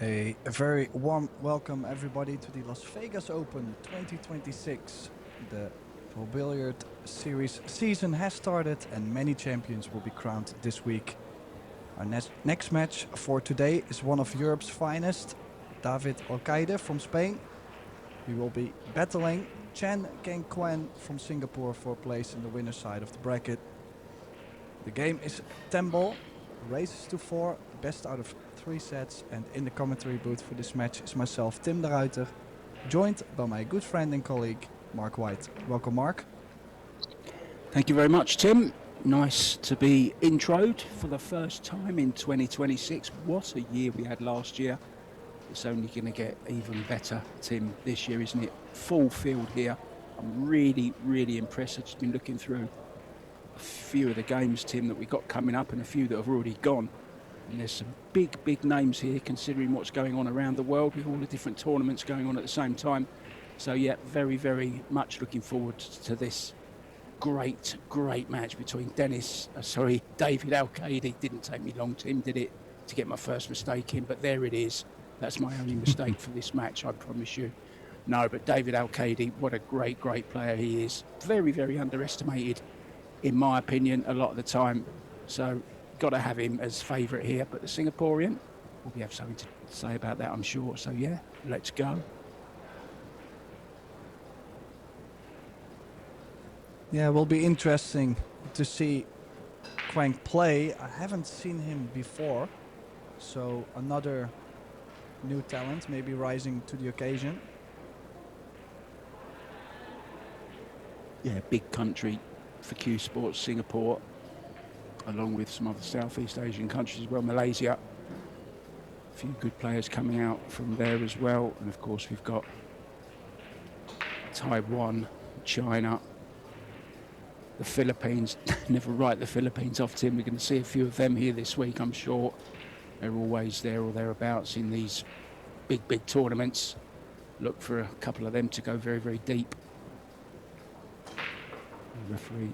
A very warm welcome everybody to the Las Vegas Open 2026. The Pro Billiard Series season has started and many champions will be crowned this week. Our next match for today is one of Europe's finest, David ALCAIDE from Spain. We will be battling Chen KWANG from Singapore for a place in the winner's side of the bracket. The game is 10 ball, races to 4, best out of 3 sets, and in the commentary booth for this match is myself, Tim de Ruiter, joined by my good friend and colleague, Mark White. Welcome, Mark. Thank you very much, Tim. Nice to be introed for the first time in 2026. What a year we had last year. It's only going to get even better, Tim, this year, isn't it? Full field here. I'm really, really impressed. I've just been looking through a few of the games, Tim, that we got coming up and a few that have already gone. And there's some big names here, considering what's going on around the world with all the different tournaments going on at the same time. So, yeah, very, very much looking forward to this great match between David ALCAIDE. Didn't take me long, Tim, did it, to get my first mistake in, but there it is. That's my only mistake for this match, I promise you. No, but David ALCAIDE, what a great player he is. Very, very underestimated, in my opinion, a lot of the time. So, got to have him as favourite here. But the Singaporean will have something to say about that, I'm sure. So, yeah, let's go. Yeah, it will be interesting to see KWANG play. I haven't seen him before, so another new talent, maybe rising to the occasion. Yeah, big country for Q Sports, Singapore, along with some other Southeast Asian countries as well, Malaysia. A few good players coming out from there as well. And of course we've got Taiwan, China, the Philippines. Never write the Philippines off, Tim. We're going to see a few of them here this week, I'm sure. They're always there or thereabouts in these big tournaments. Look for a couple of them to go very, very deep. The referee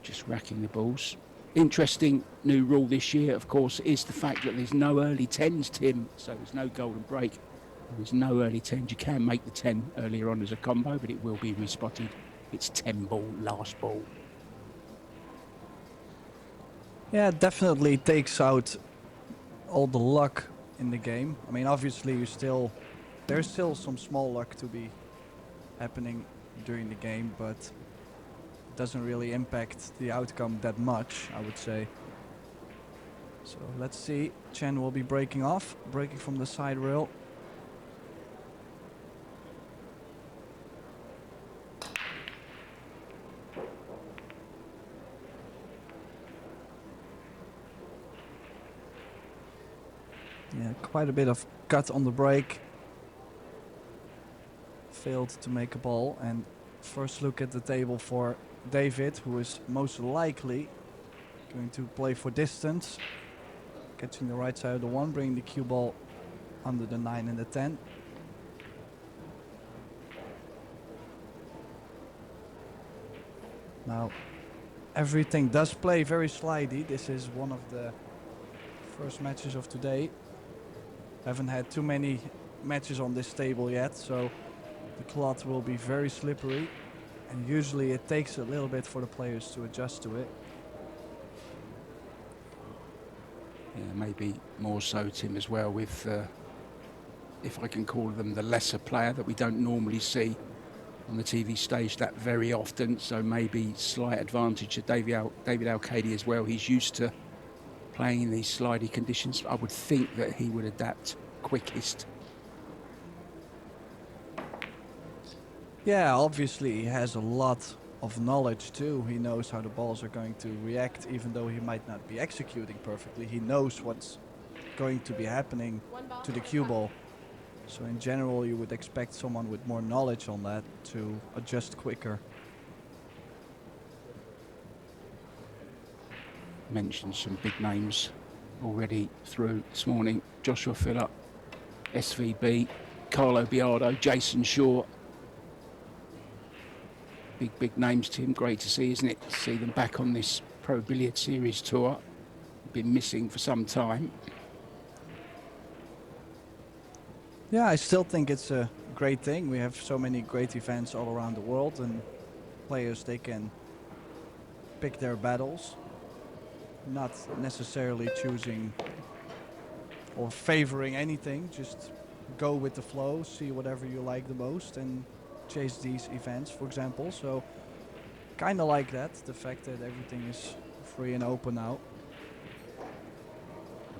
just racking the balls. Interesting new rule this year, of course, is the fact that there's no early 10s, Tim. So there's no golden break. There's no early 10s. You can make the 10 earlier on as a combo, but it will be respotted. It's 10 ball, last ball. Yeah, it definitely takes out all the luck in the game. I mean, obviously there's still some small luck to be happening during the game, but it doesn't really impact the outcome that much, I would say. So let's see. Chen will be breaking from the side rail. Yeah, quite a bit of cut on the break. Failed to make a ball. And first look at the table for David, who is most likely going to play for distance. Catching the right side of the 1, bringing the cue ball under the 9 and the 10. Now, everything does play very slidey. This is one of the first matches of today. Haven't had too many matches on this table yet, so the cloth will be very slippery, and usually it takes a little bit for the players to adjust to it. Yeah, maybe more so, Tim, as well, with, if I can call them, the lesser player that we don't normally see on the TV stage that very often. So maybe slight advantage to David ALCAIDE as well. He's used to playing in these slidey conditions. I would think that he would adapt quickest. Yeah, obviously he has a lot of knowledge too. He knows how the balls are going to react, even though he might not be executing perfectly. He knows what's going to be happening to the cue ball. So in general, you would expect someone with more knowledge on that to adjust quicker. Mentioned some big names already through this morning. Joshua Phillip, SVB, Carlo Biardo, Jason Shaw. Big names, Tim. Great to see, isn't it? To see them back on this Pro Billiard Series tour. Been missing for some time. Yeah, I still think it's a great thing. We have so many great events all around the world, and players, they can pick their battles, not necessarily choosing or favoring anything, just go with the flow, see whatever you like the most, and chase these events, for example. So kind of like that, the fact that everything is free and open now.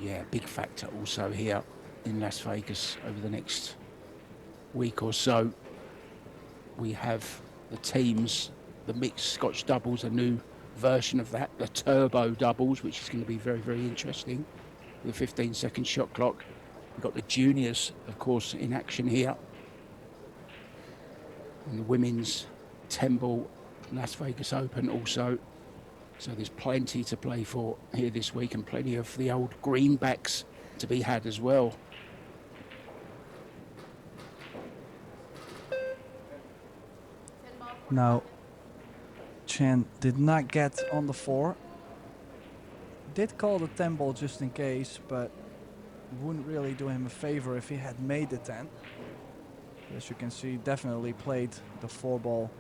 Yeah, big factor also here in Las Vegas over the next week or so. We have the teams, the mixed Scotch doubles, a new version of that, the turbo doubles, which is going to be very, very interesting. The 15-second shot clock. We've got the juniors, of course, in action here. And the women's 10-ball Las Vegas Open also. So there's plenty to play for here this week, and plenty of the old greenbacks to be had as well. Now, Chan did not get on the 4. Did call the 10 ball just in case, but wouldn't really do him a favor if he had made the 10. As you can see, definitely played the 4 ball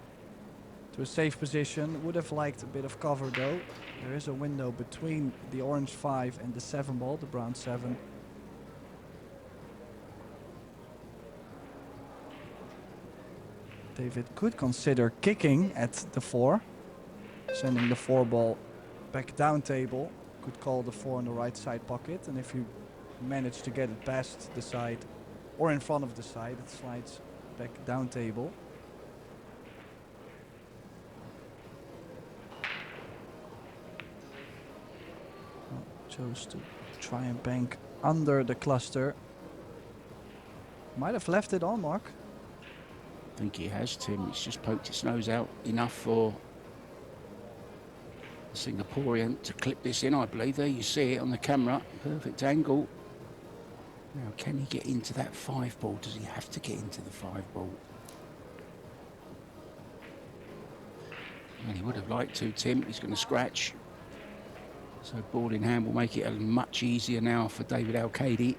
to a safe position. Would have liked a bit of cover though. There is a window between the orange 5 and the 7 ball, the brown 7. David could consider kicking at the 4, sending the 4 ball back down table. Could call the 4 in the right side pocket, and if you manage to get it past the side or in front of the side, it slides back down table. Well, chose to try and bank under the cluster. Might have left it on, Mark. I think he has, Tim. It's just poked its nose out enough for the Singaporean to clip this in, I believe. There you see it on the camera. Perfect angle. Now, can he get into that 5 ball? Does he have to get into the 5 ball? Well, he would have liked to, Tim. He's going to scratch. So ball in hand will make it much easier now for David ALCAIDE.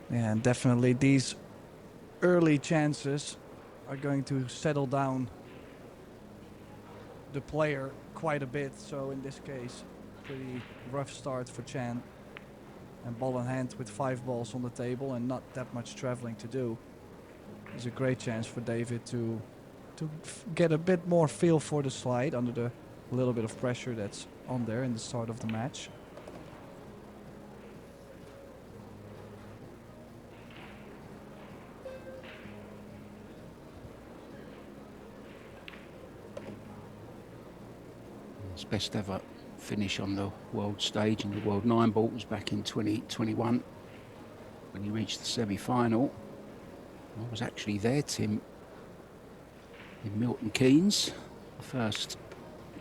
Yeah, and definitely these early chances are going to settle down the player quite a bit. So in this case, pretty rough start for Chan. And ball in hand with 5 balls on the table and not that much traveling to do. It's a great chance for David to get a bit more feel for the slide under the little bit of pressure that's on there in the start of the match. His best ever finish on the world stage in the World 9 ball was back in 2021 when he reached the semi-final. I was actually there, Tim, in Milton Keynes, the first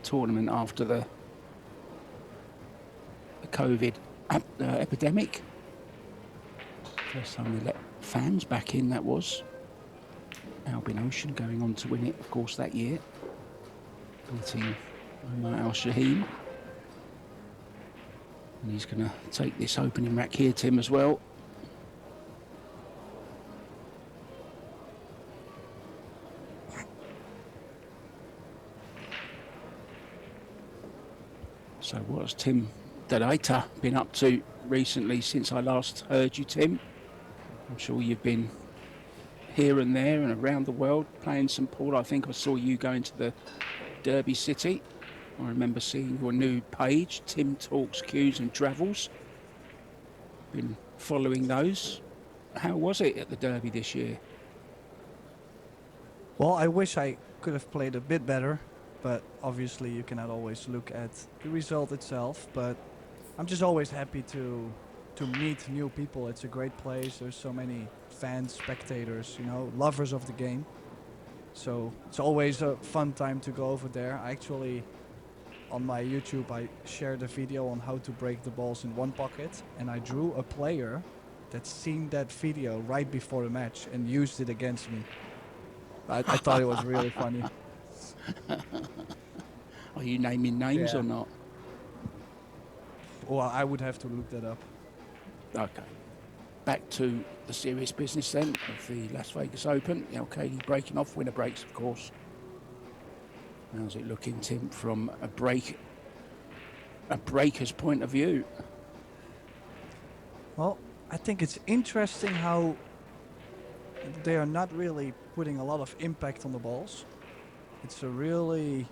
tournament after the COVID epidemic. First time they let fans back in, that was. Albin Ocean going on to win it, of course, that year, beating Omar Al-Shaheen. And he's going to take this opening rack here, Tim, as well. So what has Tim Delaita been up to recently since I last heard you, Tim? I'm sure you've been here and there and around the world playing some pool. I think I saw you going to the Derby City. I remember seeing your new page, Tim Talks, Cues and Travels. Been following those. How was it at the Derby this year? Well, I wish I could have played a bit better, but obviously you cannot always look at the result itself. But I'm just always happy to meet new people. It's a great place. There's so many fans, spectators, you know, lovers of the game. So it's always a fun time to go over there. I actually, on my YouTube, I shared a video on how to break the balls in one pocket, and I drew a player that seen that video right before the match and used it against me. I thought it was really funny. Are you naming names or not? Well, I would have to look that up. Okay. Back to the serious business then of the Las Vegas Open. The ALCAIDE breaking off, winner breaks, of course. How's it looking, Tim, from a breaker's point of view? Well, I think it's interesting how they are not really putting a lot of impact on the balls. It's a really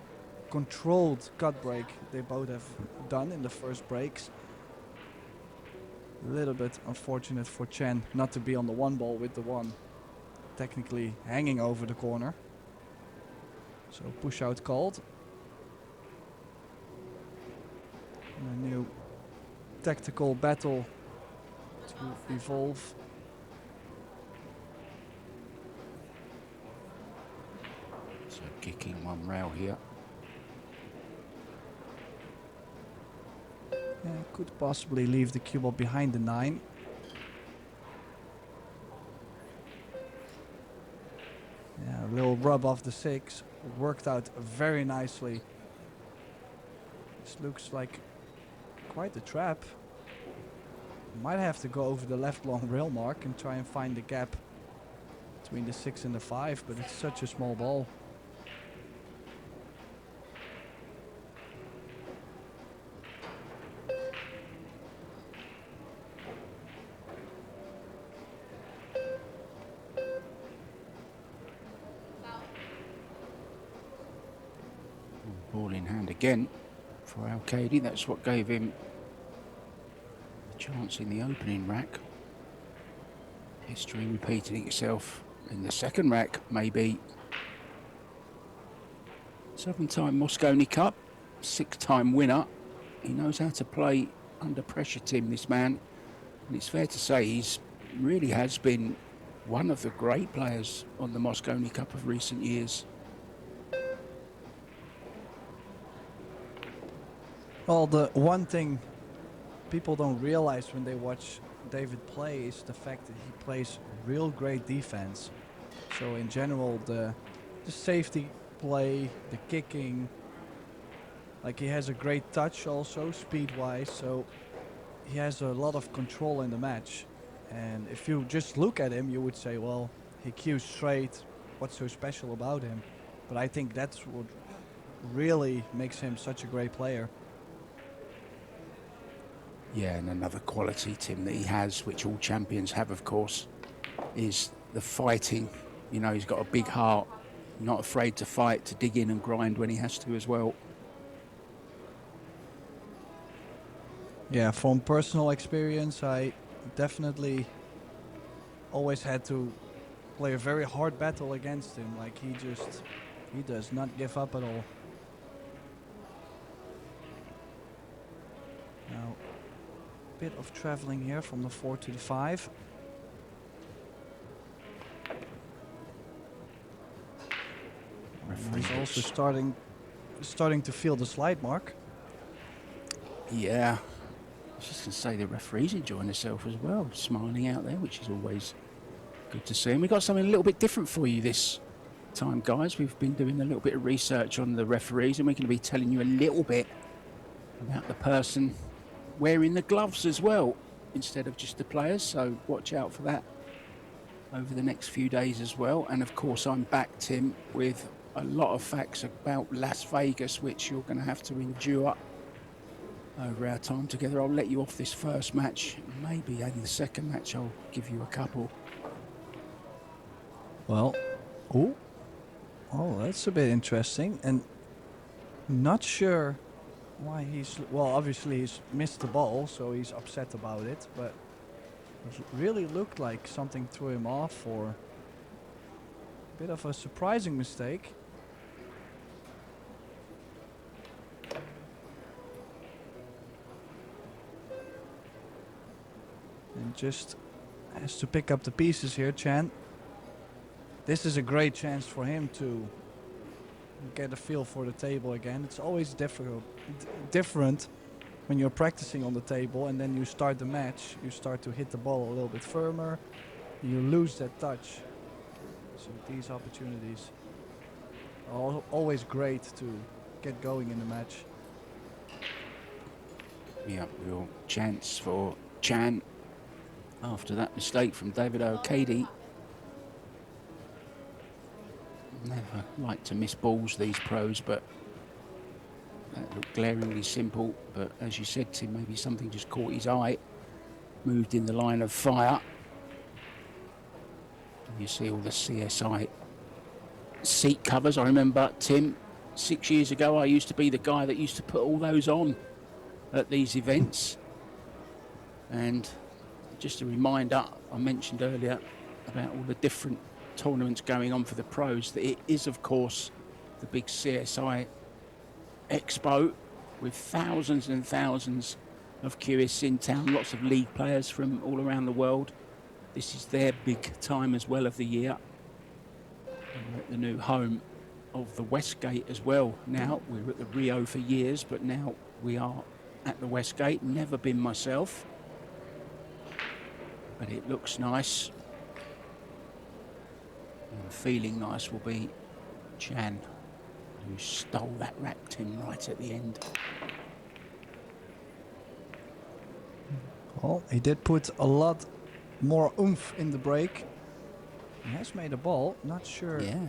controlled cut break they both have done in the first breaks. A little bit unfortunate for Chen not to be on the one ball with the one technically hanging over the corner. So push out called. And a new tactical battle to evolve. So kicking one rail here. Yeah, could possibly leave the cue ball behind the 9. Yeah, a little rub off the 6. Worked out very nicely. This looks like quite a trap. Might have to go over the left long rail mark and try and find the gap between the 6 and the 5, but it's such a small ball. Ball in hand again for ALCAIDE. That's what gave him a chance in the opening rack. History repeating itself in the second rack, maybe. 7-time Mosconi Cup, 6-time winner. He knows how to play under pressure, Tim, this man. And it's fair to say he's really has been one of the great players on the Mosconi Cup of recent years. Well, the one thing people don't realize when they watch David play is the fact that he plays real great defense. So in general, the safety play, the kicking, like he has a great touch also, speed-wise, so he has a lot of control in the match. And if you just look at him, you would say, well, he cues straight, what's so special about him? But I think that's what really makes him such a great player. Yeah, and another quality, Tim, that he has, which all champions have, of course, is the fighting. You know, he's got a big heart, not afraid to fight, to dig in and grind when he has to as well. Yeah, from personal experience, I definitely always had to play a very hard battle against him. Like he does not give up at all. Now, bit of traveling here from the 4 to the 5. He's also starting to feel the slide mark. Yeah, I was just going to say the referee's enjoying himself as well, smiling out there, which is always good to see. And we've got something a little bit different for you this time, guys. We've been doing a little bit of research on the referees, and we're going to be telling you a little bit about the person wearing the gloves as well, instead of just the players. So watch out for that over the next few days as well. And of course, I'm back, Tim, with a lot of facts about Las Vegas, which you're going to have to endure over our time together. I'll let you off this first match. Maybe in the second match I'll give you a couple. Well, oh, that's a bit interesting, and not sure why well, obviously he's missed the ball, so he's upset about it, but it really looked like something threw him off, or a bit of a surprising mistake. And just has to pick up the pieces here, Chan. This is a great chance for him to get a feel for the table again. It's always different when you're practicing on the table and then you start the match. You start to hit the ball a little bit firmer. You lose that touch. So these opportunities are always great to get going in the match. Yeah, real chance for Chan after that mistake from David ALCAIDE. Never like to miss balls, these pros, but that looked glaringly simple. But as you said, Tim, maybe something just caught his eye, moved in the line of fire. And you see all the CSI seat covers. I remember, Tim, 6 years ago, I used to be the guy that used to put all those on at these events. And just a reminder, I mentioned earlier about all the different tournaments going on for the pros, that it is, of course, the big CSI EXPO with thousands and thousands of curious in town, lots of league players from all around the world. This is their big time as well of the year. And we're at the new home of the Westgate as well. Now, we were at the Rio for years, but now we are at the Westgate. Never been myself, but it looks nice. And feeling nice will be Chan, who stole that rack, Tim, right at the end. Well, he did put a lot more oomph in the break. He has made a ball, not sure. Yeah.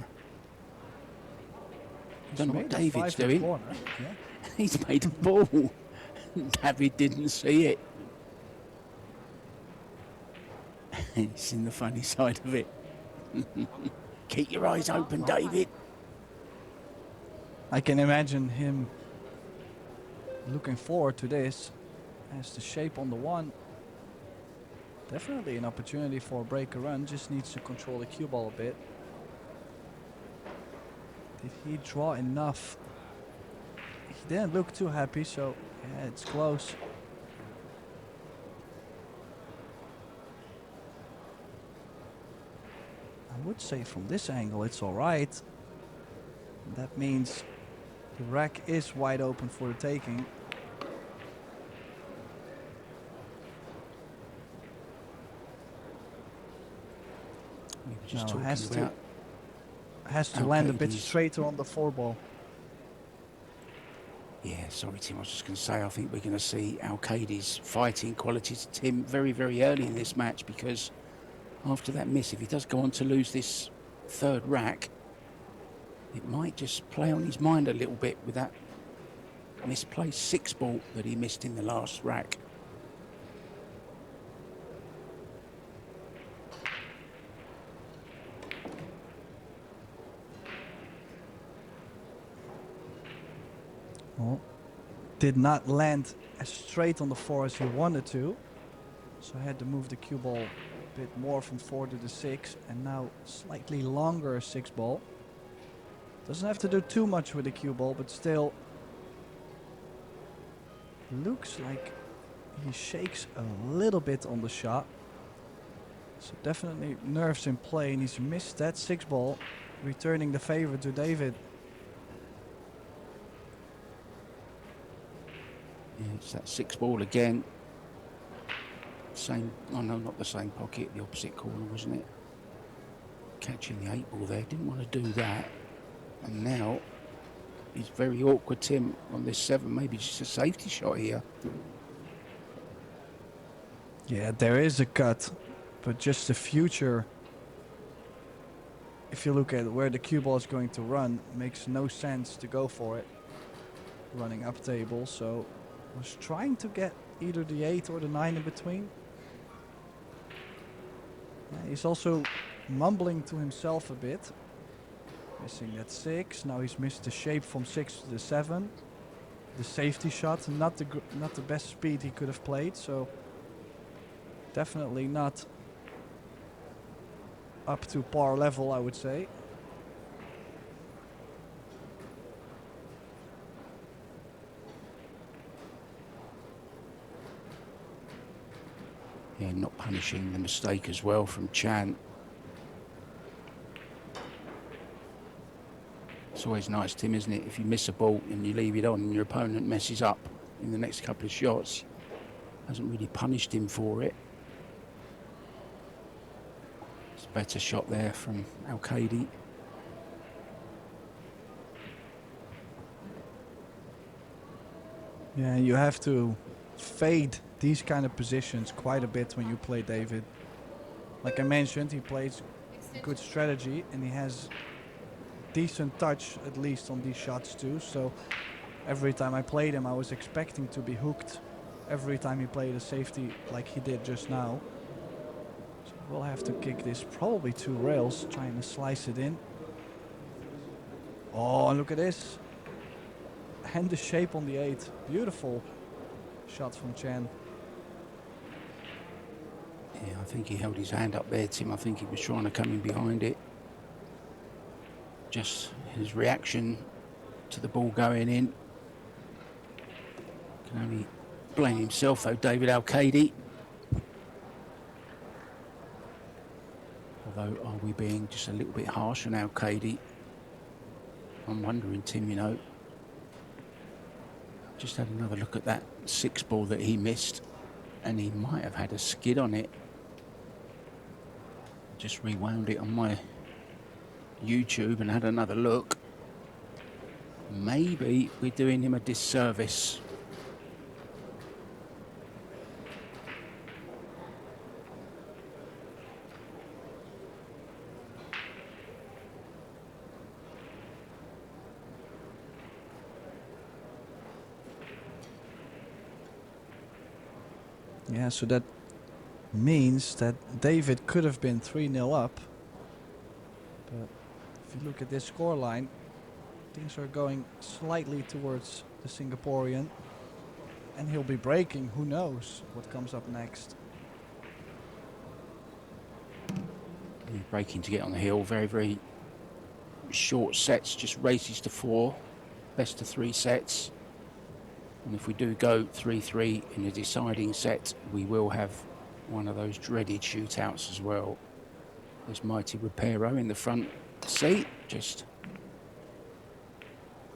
He's Don't know what made a David's 5 doing. corner. Yeah. He's made a ball. David didn't see it. He's in the funny side of it. Keep your eyes open, David. I can imagine him looking forward to this. Has the shape on the one. Definitely an opportunity for a break a run. Just needs to control the cue ball a bit. Did he draw enough? He didn't look too happy, so yeah, it's close. I would say from this angle it's alright. That means the rack is wide open for the taking. We were just Now talking has to about land a bit ALCAIDE's straighter on the 4-ball. Yeah, sorry, Tim. I was just going to say, I think we're going to see ALCAIDE's fighting qualities, Tim, very, very early in this match, because after that miss, if he does go on to lose this third rack, it might just play on his mind a little bit with that misplaced 6-ball that he missed in the last rack. Well, did not land as straight on the 4 as he wanted to. So I had to move the cue ball a bit more from 4 to the 6, and now slightly longer 6-ball. Doesn't have to do too much with the cue ball, but still looks like he shakes a little bit on the shot. So definitely nerves in play, and he's missed that 6-ball, returning the favor to David. Yeah, it's that 6-ball again. Same, oh no, not the same pocket, the opposite corner, wasn't it? Catching the 8-ball there, didn't want to do that. And now he's very awkward, Tim, on this 7. Maybe just a safety shot here. Yeah, there is a cut, but just the future. If you look at where the cue ball is going to run, makes no sense to go for it. Running up table, so was trying to get either the 8 or the 9 in between. Yeah, he's also mumbling to himself a bit. Missing that 6. Now he's missed the shape from 6 to the 7. The safety shot, not the best speed he could have played. So definitely not up to par level, I would say. Yeah, not punishing the mistake as well from Chan. It's always nice, Tim, isn't it? If you miss a ball and you leave it on and your opponent messes up in the next couple of shots. Hasn't really punished him for it. It's a better shot there from ALCAIDE. Yeah, you have to fade these kind of positions quite a bit when you play David. Like I mentioned, he plays good strategy and he has decent touch, at least on these shots too. So every time I played him, I was expecting to be hooked every time he played a safety like he did just now. So we'll have to kick this probably 2 rails, trying to slice it in. Oh, look at this. And the shape on the 8. Beautiful shot from Chen. Yeah, I think he held his hand up there, Tim. I think he was trying to come in behind it. Just his reaction to the ball going in. Can only blame himself, though, David ALCAIDE. Although, are we being just a little bit harsh on ALCAIDE? I'm wondering, Tim, you know. Just had another look at that 6 ball that he missed, and he might have had a skid on it. Just rewound it on my YouTube and had another look. Maybe we're doing him a disservice. Yeah, so that means that David could have been 3-0 up. But if you look at this scoreline, things are going slightly towards the Singaporean. And he'll be breaking. Who knows what comes up next. He's breaking to get on the hill. Very, very short sets. Just races to 4. Best of 3 sets. And if we do go 3-3 in the deciding set, we will have one of those dreaded shootouts as well. There's mighty Reparo in the front seat, just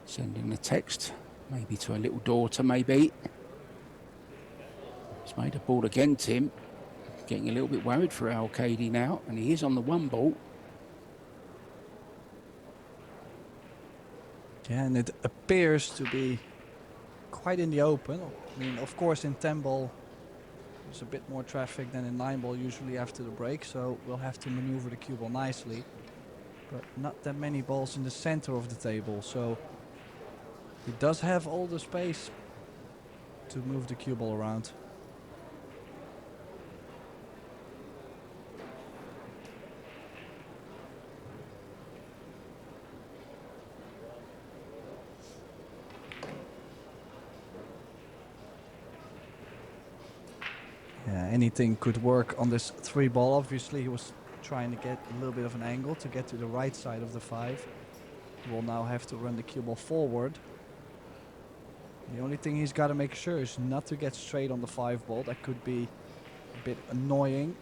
sending a text, maybe to a little daughter, maybe. He's made a ball again, Tim. Getting a little bit worried for ALCAIDE now, and he is on the 1 ball. Yeah, and it appears to be quite in the open. I mean, of course, in 10 ball, there's a bit more traffic than in 9 ball usually after the break, so we'll have to maneuver the cue ball nicely. But not that many balls in the center of the table, so he does have all the space to move the cue ball around. Yeah, anything could work on this 3 ball. Obviously, he was trying to get a little bit of an angle to get to the right side of the 5. He will now have to run the cue ball forward. The only thing he's got to make sure is not to get straight on the 5 ball. That could be a bit annoying.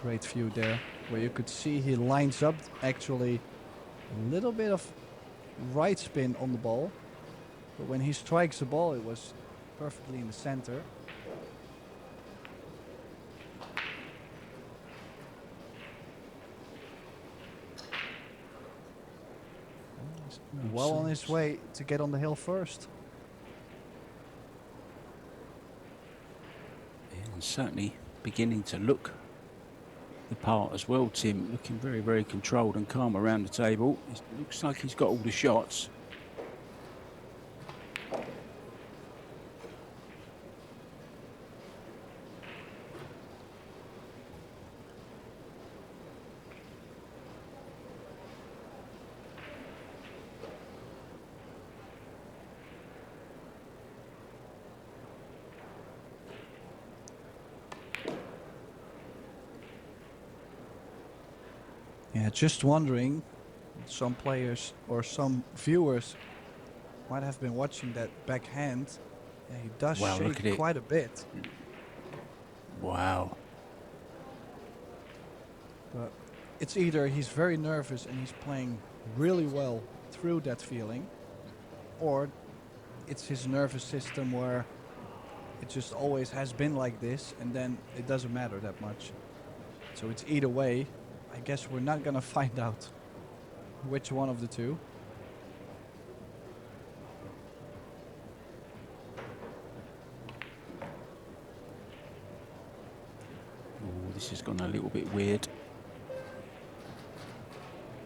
Great view there, where you could see he lines up actually a little bit of right spin on the ball, but when he strikes the ball, it was perfectly in the center. He's well on his way to get on the hill first. Yeah, and certainly beginning to look the part as well, Tim. Looking very, very controlled and calm around the table. It looks like he's got all the shots. Yeah, just wondering, some players or some viewers might have been watching that backhand. Yeah, he does shake quite a bit. Wow. But it's either he's very nervous and he's playing really well through that feeling, or it's his nervous system where it just always has been like this and then it doesn't matter that much. So it's either way. I guess we're not gonna find out. which one of the two. Oh, this has gone a little bit weird.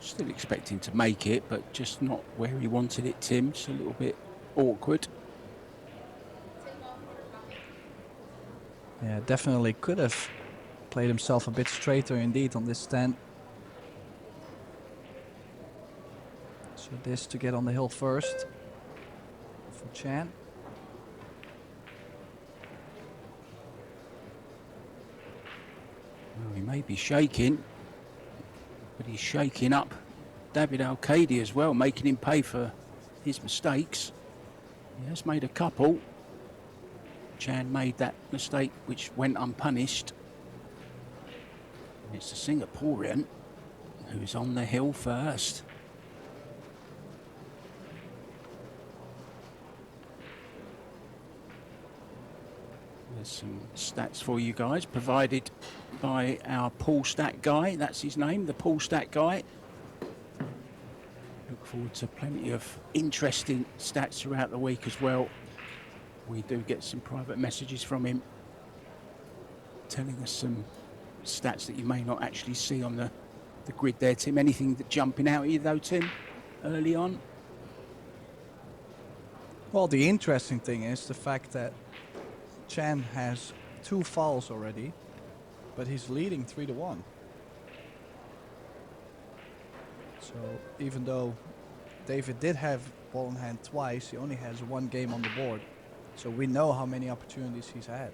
Still expecting to make it, but just not where he wanted it, Tim. It's a little bit awkward. Yeah, definitely could have played himself a bit straighter indeed on this stand. So this to get on the hill first for Chan. Well, he may be shaking, but he's shaking up David ALCAIDE as well, making him pay for his mistakes. He has made a couple. Chan made that mistake which went unpunished. It's the Singaporean who's on the hill first. There's some stats for you guys provided by our pool stat guy. That's his name, the pool stat guy. Look forward to plenty of interesting stats throughout the week as well. We do get some private messages from him telling us some stats that you may not actually see on the grid there, Tim. Anything that jumping out at you though, Tim, early on? Well, the interesting thing is the fact that Chan has 2 fouls already, but he's leading 3-1. So even though David did have ball in hand twice, he only has 1 game on the board. So we know how many opportunities he's had.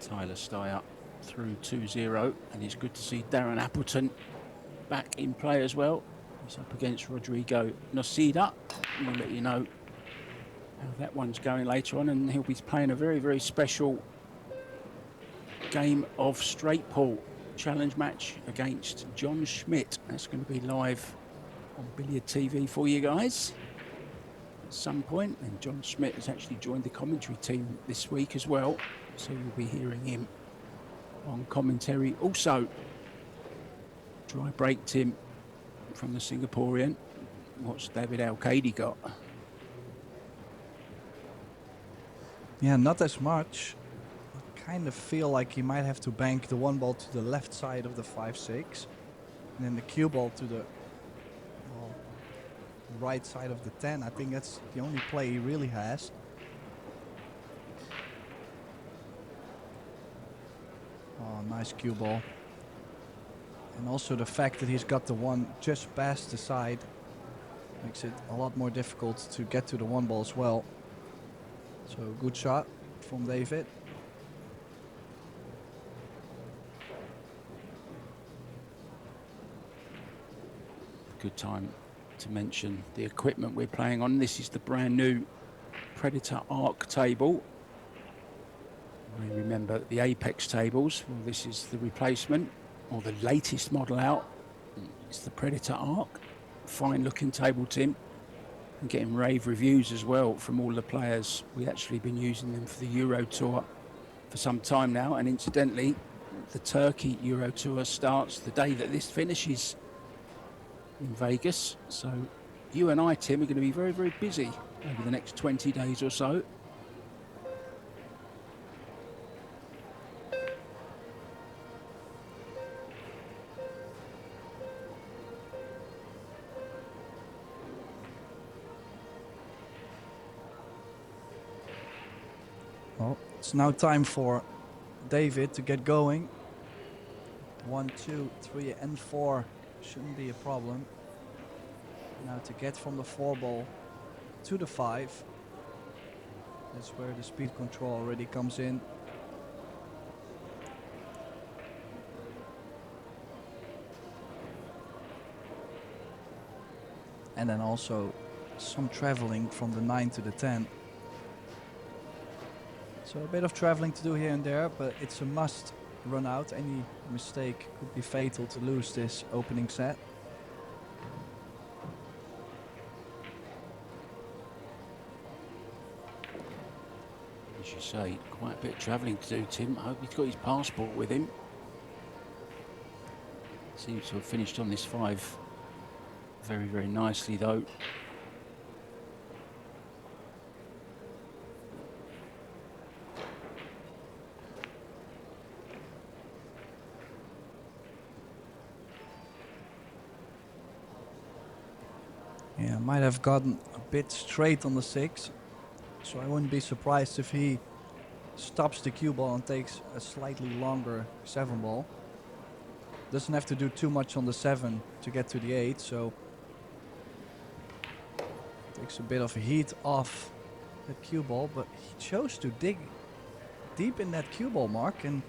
Tyler Steyer through 2-0, and it's good to see Darren Appleton back in play as well. He's up against Rodrigo Nocida. We'll let you know how that one's going later on, and he'll be playing a very, very special game of straight pool challenge match against John Schmidt. That's going to be live on Billiard TV for you guys at some point, and John Schmidt has actually joined the commentary team this week as well, so you'll be hearing him on commentary. Also, dry break, Tim, from the Singaporean. What's David ALCAIDE got? Yeah, not as much. I kind of feel like he might have to bank the 1 ball to the left side of the 5-6, and then the cue ball to the right side of the 10. I think that's the only play he really has. Oh, nice cue ball. And also the fact that he's got the 1 just past the side makes it a lot more difficult to get to the 1 ball as well. So good shot from David. Good time to mention the equipment we're playing on. This is the brand new Predator Arc table. I remember the Apex tables. Well, this is the replacement, or the latest model out. It's the Predator Arc. Fine looking table, Tim. And getting rave reviews as well from all the players. We've actually been using them for the Euro Tour for some time now. And incidentally, the Turkey Euro Tour starts the day that this finishes in Vegas. So you and I, Tim, are going to be very, very busy over the next 20 days or so. Well, it's now time for David to get going. 1, 2, 3 and 4 shouldn't be a problem. Now to get from the 4 ball to the 5. That's where the speed control already comes in. And then also some traveling from the 9 to the 10. So a bit of traveling to do here and there, but it's a must run out. Any mistake could be fatal to lose this opening set. As you say, quite a bit of travelling to do, Tim. I hope he's got his passport with him. Seems to have finished on this 5 very, very nicely though. Yeah, might have gotten a bit straight on the 6. So I wouldn't be surprised if he stops the cue ball and takes a slightly longer 7 ball. Doesn't have to do too much on the 7 to get to the 8, so takes a bit of heat off that cue ball, but he chose to dig deep in that cue ball mark, and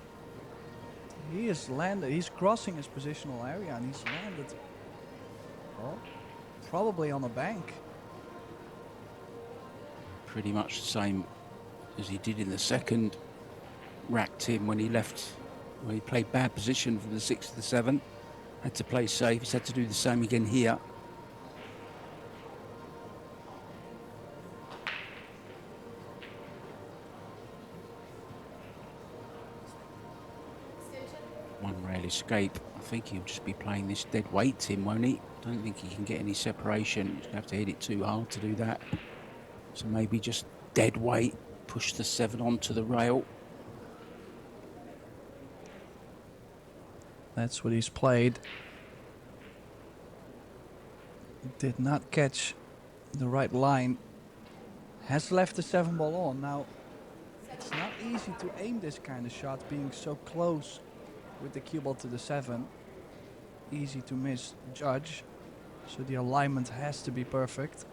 he has landed. He's crossing his positional area, and he's landed, well, probably on a bank. Pretty much the same as he did in the second rack, Tim, when he left, where he played bad position from the 6 to the 7. Had to play safe. He's had to do the same again here. One rail escape. I think he'll just be playing this dead weight, Tim, won't he? Don't think he can get any separation. He's gonna have to hit it too hard to do that. So maybe just dead weight, push the 7 onto the rail. That's what he's played. Did not catch the right line. Has left the 7 ball on. Now, it's not easy to aim this kind of shot, being so close with the cue ball to the 7. Easy to misjudge. So the alignment has to be perfect.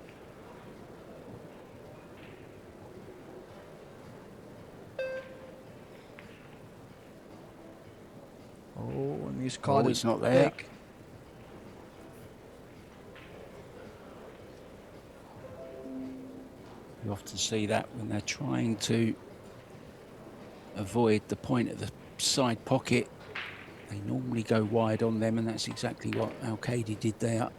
Oh, and he's caught it. It's not there. Big. You often see that when they're trying to avoid the point of the side pocket. They normally go wide on them, and that's exactly what ALCAIDE did there.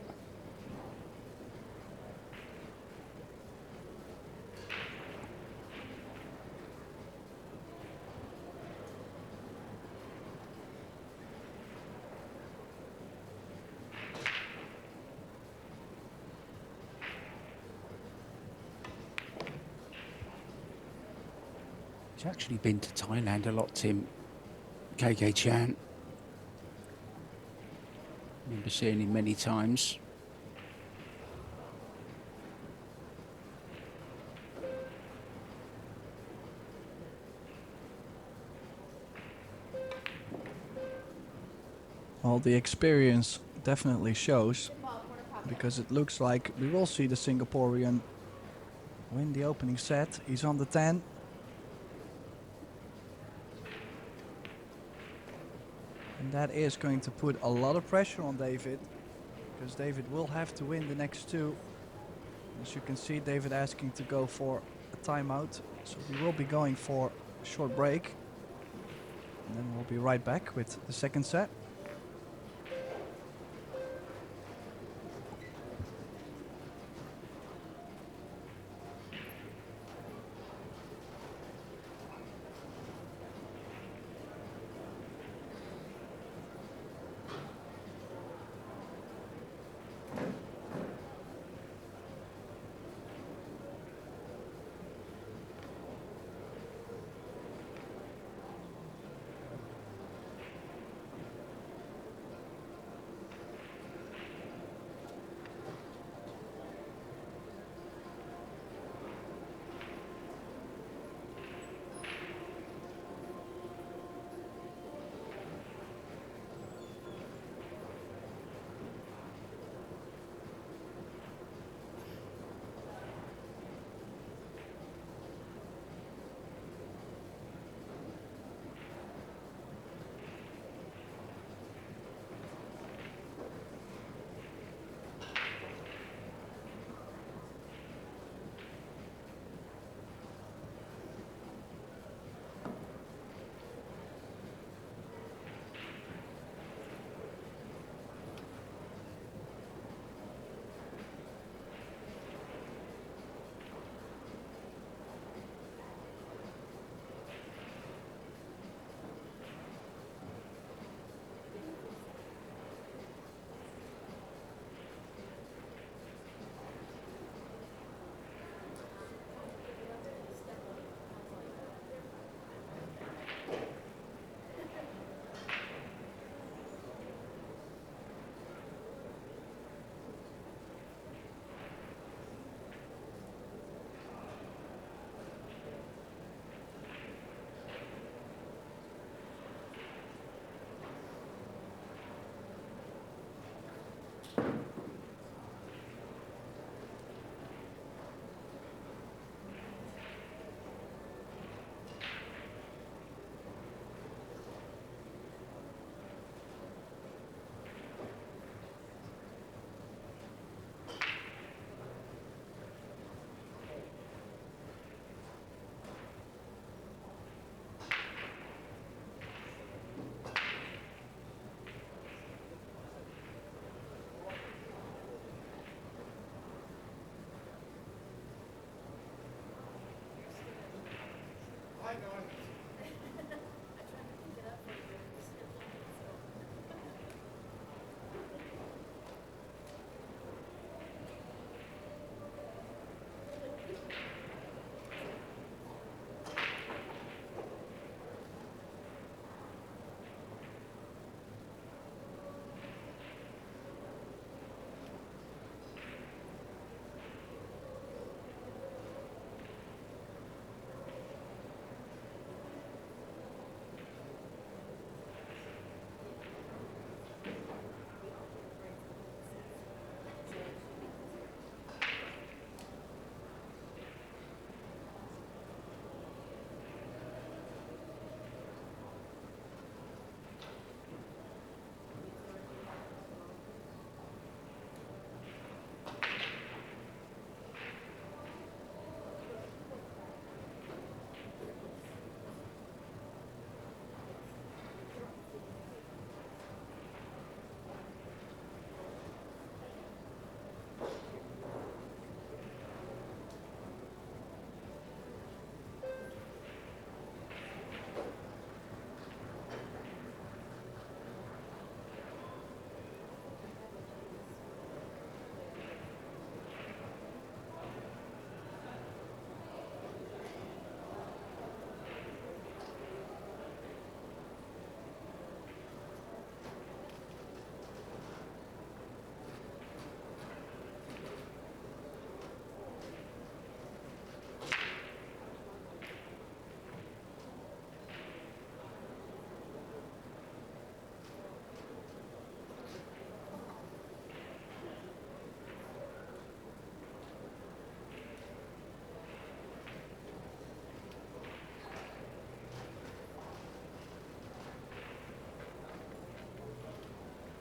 He's actually been to Thailand a lot, Tim. KK Chan. Remember seeing him many times. Well, the experience definitely shows, because it looks like we will see the Singaporean win the opening set. He's on the 10. And that is going to put a lot of pressure on David, because David will have to win the next 2. As you can see, David asking to go for a timeout. So we will be going for a short break. And then we'll be right back with the second set.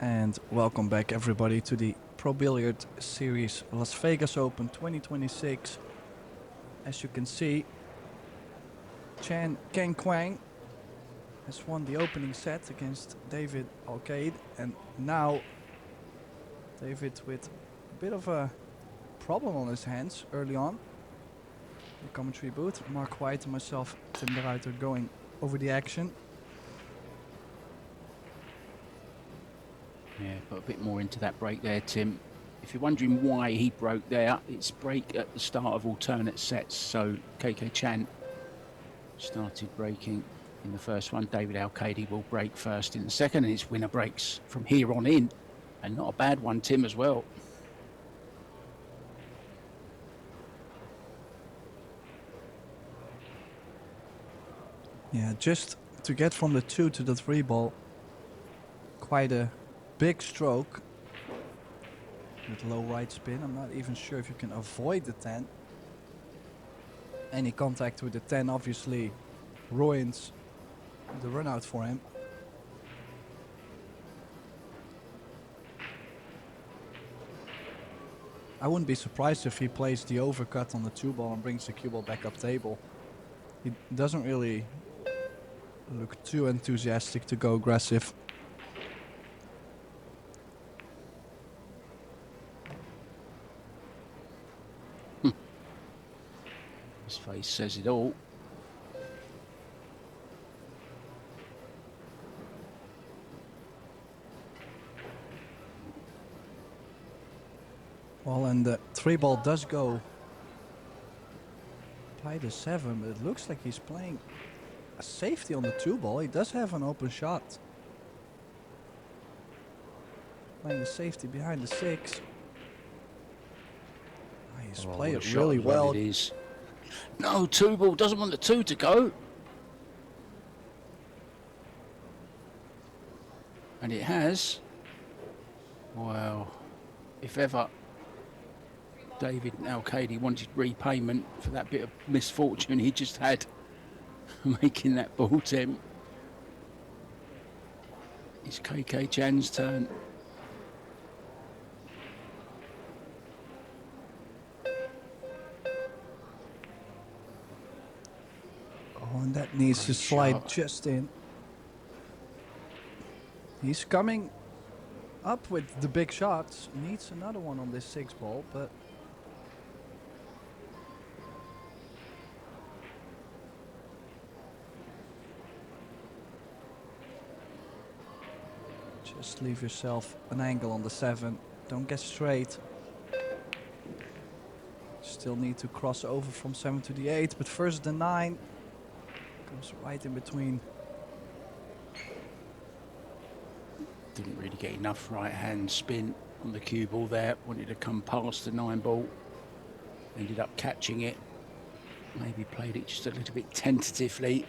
And welcome back everybody to the Pro Billiard Series Las Vegas Open 2026. As you can see, KWANG has won the opening set against David ALCAIDE, and now David with a bit of a problem on his hands early on. The commentary booth, Mark White and myself, Tim de Ruiter, going over the action. Yeah, put a bit more into that break there, Tim. If you're wondering why he broke there, it's break at the start of alternate sets. So KK Chan started breaking in the first one. David ALCAIDE will break first in the second, and it's winner breaks from here on in. And not a bad one, Tim, as well. Yeah, just to get from the 2 to the 3 ball, quite a big stroke with low right spin. I'm not even sure if you can avoid the 10. Any contact with the 10 obviously ruins the run out for him. I wouldn't be surprised if he plays the overcut on the 2 ball and brings the cue ball back up table. He doesn't really look too enthusiastic to go aggressive. His face says it all. Well, and the 3 ball does go by the 7, but it looks like he's playing a safety on the 2 ball. He does have an open shot. Playing the safety behind the 6. He's played it really well. It is. No, 2 ball, doesn't want the 2 to go. And it has. Well, if ever David ALCAIDE wanted repayment for that bit of misfortune he just had making that ball, Tim, it's KK Chan's turn. Oh, and that needs to slide shot. just in. He's coming up with the big shots. Needs another one on this 6 ball, but just leave yourself an angle on the 7. Don't get straight. Still need to cross over from 7 to the 8, but first the 9 goes right in between. Didn't really get enough right hand spin on the cue ball there. Wanted to come past the 9 ball. Ended up catching it. Maybe played it just a little bit tentatively.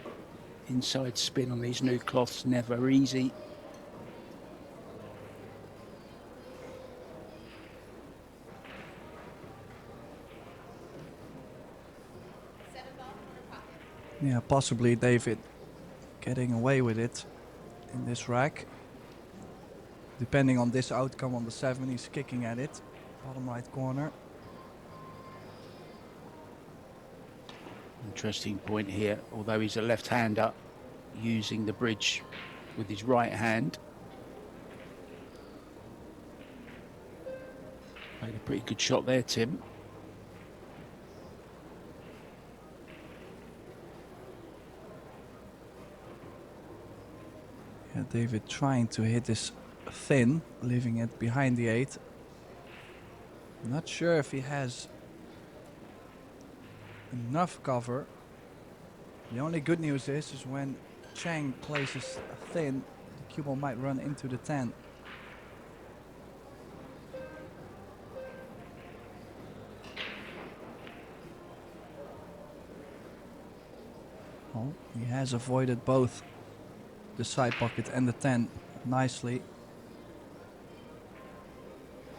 Inside spin on these new cloths, never easy. Yeah, possibly David getting away with it in this rack. Depending on this outcome on the 7, he's kicking at it. Bottom right corner. Interesting point here, although he's a left-hander, using the bridge with his right hand. Made a pretty good shot there, Tim. Yeah, David trying to hit this thin, leaving it behind the 8. Not sure if he has enough cover. The only good news is when Chang places thin, the cue ball might run into the 10. Well, he has avoided both the side pocket and the 10 nicely.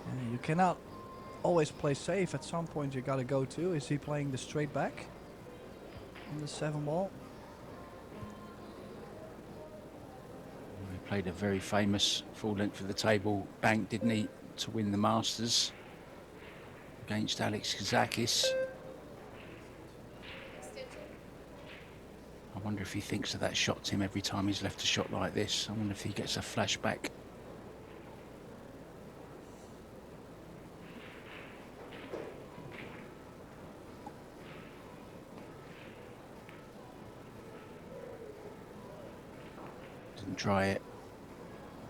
And you cannot always play safe. At some point you gotta go to. Is he playing the straight back on the 7 ball? Played a very famous full length of the table bank, didn't he, to win the Masters against Alex Kazakis. I wonder if he thinks of that shot, Tim, every time he's left a shot like this. I wonder if he gets a flashback. Didn't try it.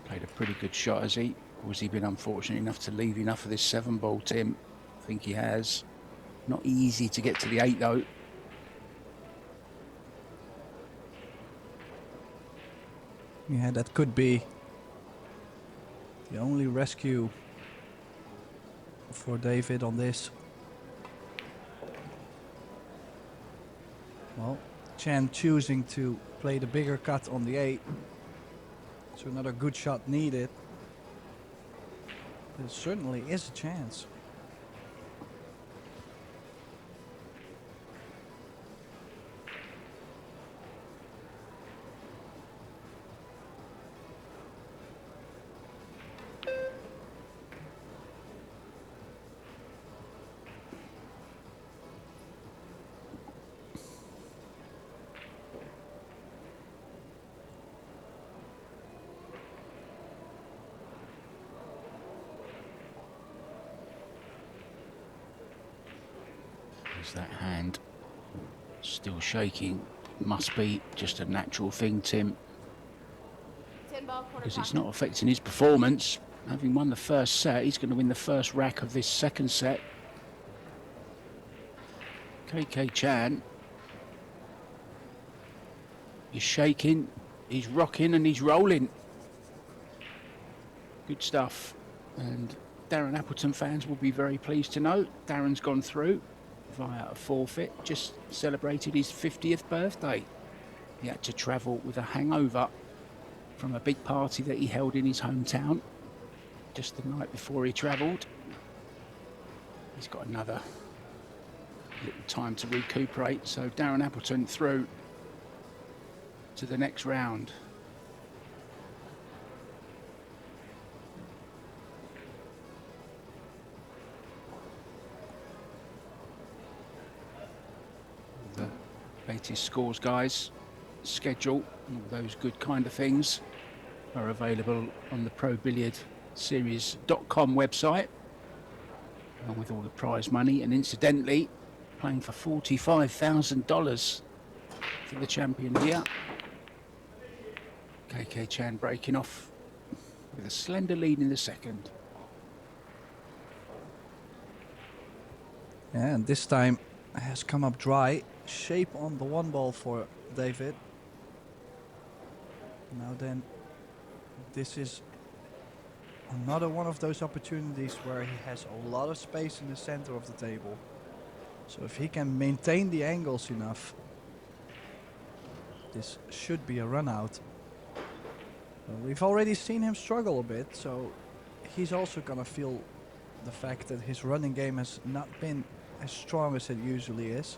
Played a pretty good shot, has he? Or has he been unfortunate enough to leave enough of this 7-ball, Tim? I think he has. Not easy to get to the 8, though. Yeah, that could be the only rescue for David on this. Well, Chan choosing to play the bigger cut on the 8. So another good shot needed. There certainly is a chance. That hand still shaking. Must be just a natural thing, Tim, because it's not affecting his performance. Having won the first set, he's going to win the first rack of this second set. KK Chan is shaking, he's rocking and he's rolling. Good stuff. And Darren Appleton fans will be very pleased to know Darren's gone through via a forfeit, just celebrated his 50th birthday. He had to travel with a hangover from a big party that he held in his hometown just the night before he travelled. He's got another little time to recuperate, so Darren Appleton through to the next round. Latest scores, guys, schedule, all those good kind of things are available on the ProBilliardSeries.com website, along with all the prize money, and incidentally playing for $45,000 for the champion here. KK Chan breaking off with a slender lead in the second. Yeah, and this time has come up dry. Shape on the 1-ball for David. Now then, this is another one of those opportunities where he has a lot of space in the center of the table. So if he can maintain the angles enough, this should be a run out. We've already seen him struggle a bit, so he's also gonna feel the fact that his running game has not been as strong as it usually is.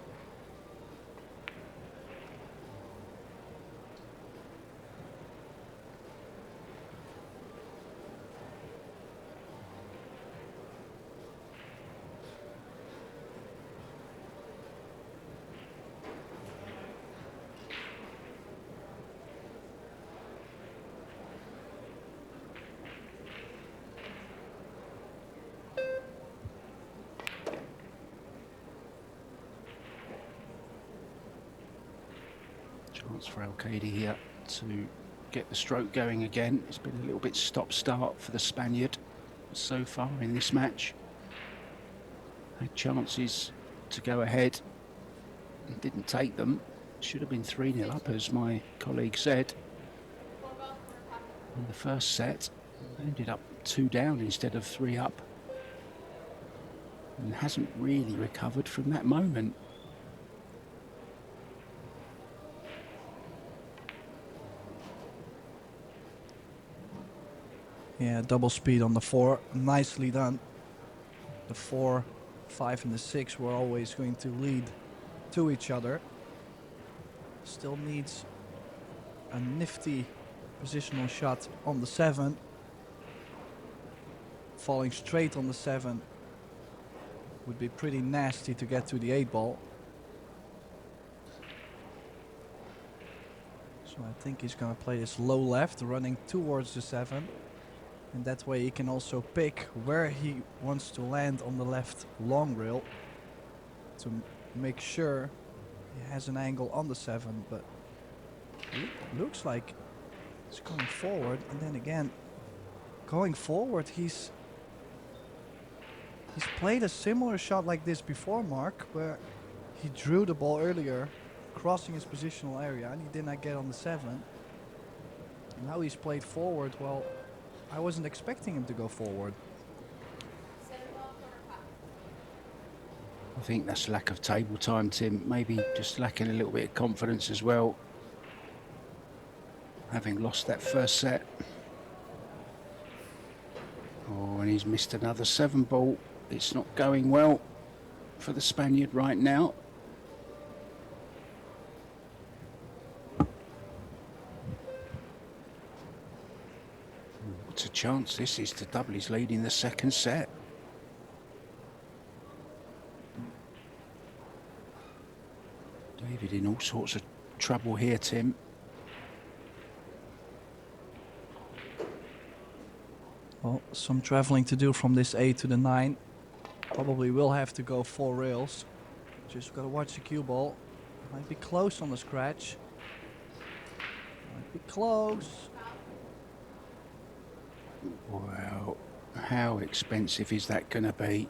Chance for ALCAIDE here to get the stroke going again. It's been a little bit stop-start for the Spaniard so far in this match. Had chances to go ahead and didn't take them. Should have been 3-0 up, as my colleague said. In the first set, ended up 2 down instead of 3 up. And hasn't really recovered from that moment. Yeah, double speed on the 4, nicely done. The 4, 5 and the 6 were always going to lead to each other. Still needs a nifty positional shot on the 7. Falling straight on the 7 would be pretty nasty to get to the 8 ball. So I think he's going to play this low left, running towards the 7. And that way he can also pick where he wants to land on the left long rail to make sure he has an angle on the 7. But looks like he's going forward. And then again, going forward, he's played a similar shot like this before, Mark, where he drew the ball earlier, crossing his positional area, and he did not get on the 7. And now he's played forward. Well, I wasn't expecting him to go forward. I think that's lack of table time, Tim. Maybe just lacking a little bit of confidence as well, having lost that first set. Oh, and he's missed another 7 ball. It's not going well for the Spaniard right now. What a chance this is to double his lead in the second set. David in all sorts of trouble here, Tim. Well, some traveling to do from this 8 to the 9. Probably will have to go 4 rails. Just gotta watch the cue ball. Might be close on the scratch. Might be close. Well, how expensive is that going to be?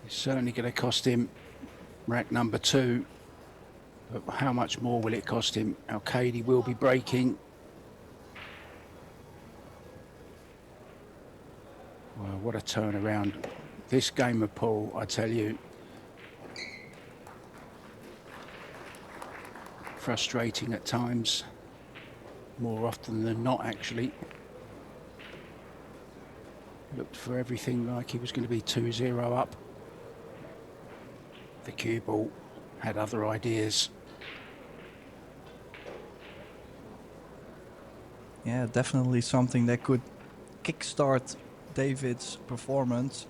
It's certainly going to cost him rack number 2. But how much more will it cost him? ALCAIDE will be breaking. Well, what a turnaround. This game of pool, I tell you. Frustrating at times. More often than not, actually. Looked for everything like he was going to be 2-0 up. The cue ball had other ideas. Yeah, definitely something that could kickstart David's performance.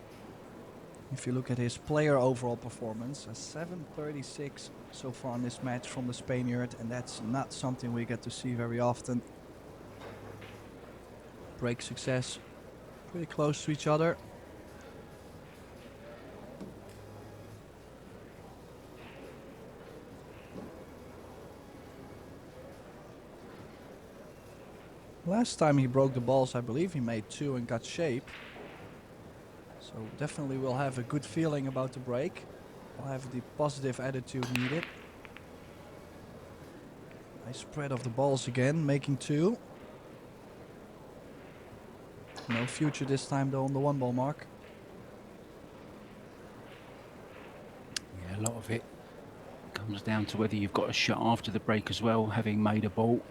If you look at his player overall performance, a 7.36 so far in this match from the Spaniard, and that's not something we get to see very often. Break success, pretty close to each other. Last time he broke the balls, I believe he made 2 and got shape. So definitely we'll have a good feeling about the break. We'll have the positive attitude needed. Nice spread of the balls again, making 2. No future this time though on the 1 ball mark. Yeah, a lot of it comes down to whether you've got a shot after the break as well, having made a ball.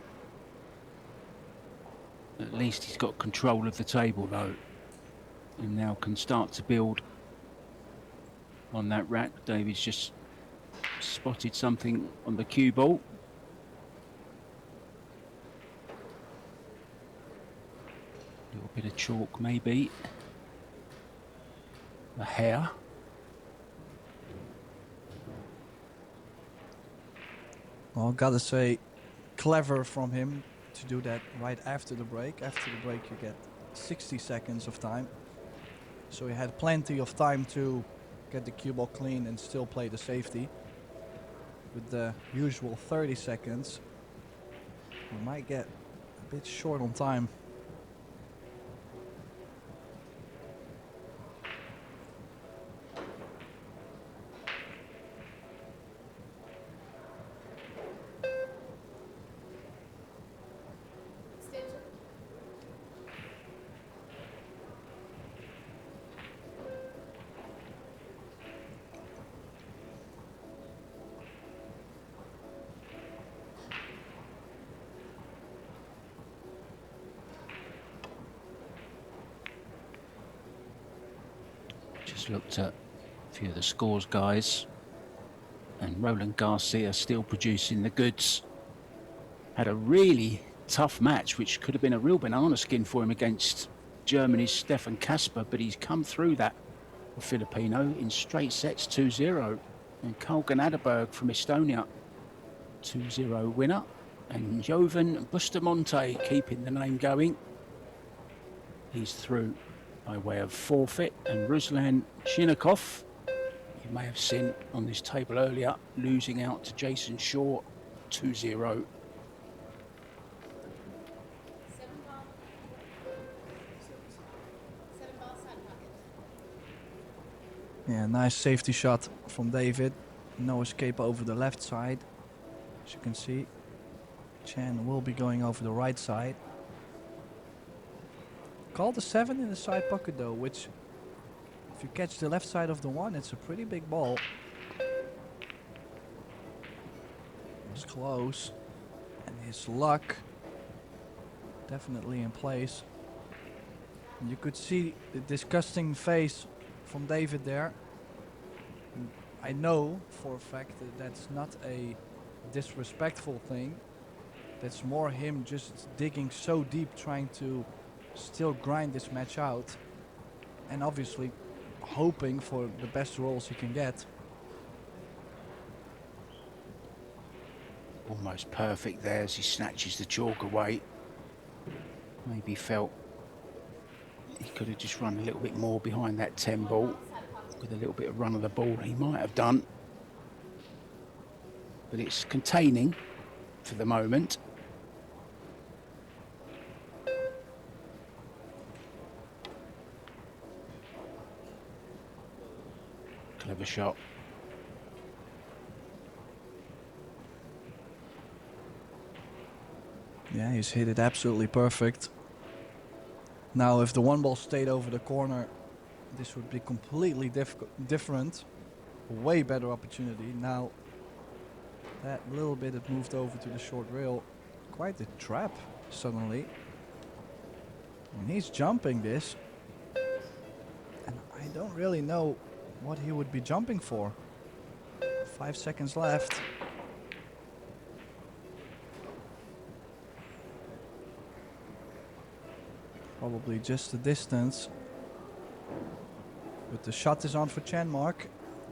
At least he's got control of the table though, and now can start to build on that rack. David's just spotted something on the cue ball. A little bit of chalk maybe. A hair. Well, gotta say, clever from him to do that right after the break. After the break you get 60 seconds of time. So he had plenty of time to get the cue ball clean and still play the safety. With the usual 30 seconds, he might get a bit short on time. Looked at a few of the scores, guys, and Roland Garcia still producing the goods. had a really tough match, which could have been a real banana skin for him against Germany's Stefan Kasper, but he's come through that, the Filipino, in straight sets 2-0. And Kolgan Aderberg from Estonia, 2-0 winner. And Jovan Bustamante keeping the name going. He's through by way of forfeit. And Ruslan Shinakov, you may have seen on this table earlier, losing out to Jason Shaw, 2-0. Yeah, nice safety shot from David. No escape over the left side. As you can see, Chen will be going over the right side. Called a 7 in the side pocket though, which if you catch the left side of the 1, it's a pretty big ball. It's close. And his luck definitely in place. You could see the disgusting face from David there. I know for a fact that that's not a disrespectful thing. That's more him just digging so deep, trying to still grind this match out. And obviously hoping for the best rolls he can get. Almost perfect there as he snatches the chalk away. Maybe felt he could have just run a little bit more behind that 10 ball with a little bit of run of the ball he might have done. But it's containing for the moment. Clever shot. Yeah, he's hit it absolutely perfect. Now if the 1 ball stayed over the corner, this would be completely different. A way better opportunity. Now that little bit it moved over to the short rail. Quite a trap suddenly. And he's jumping this. And I don't really know what he would be jumping for. 5 seconds left. Probably just the distance. But the shot is on for Chanmark.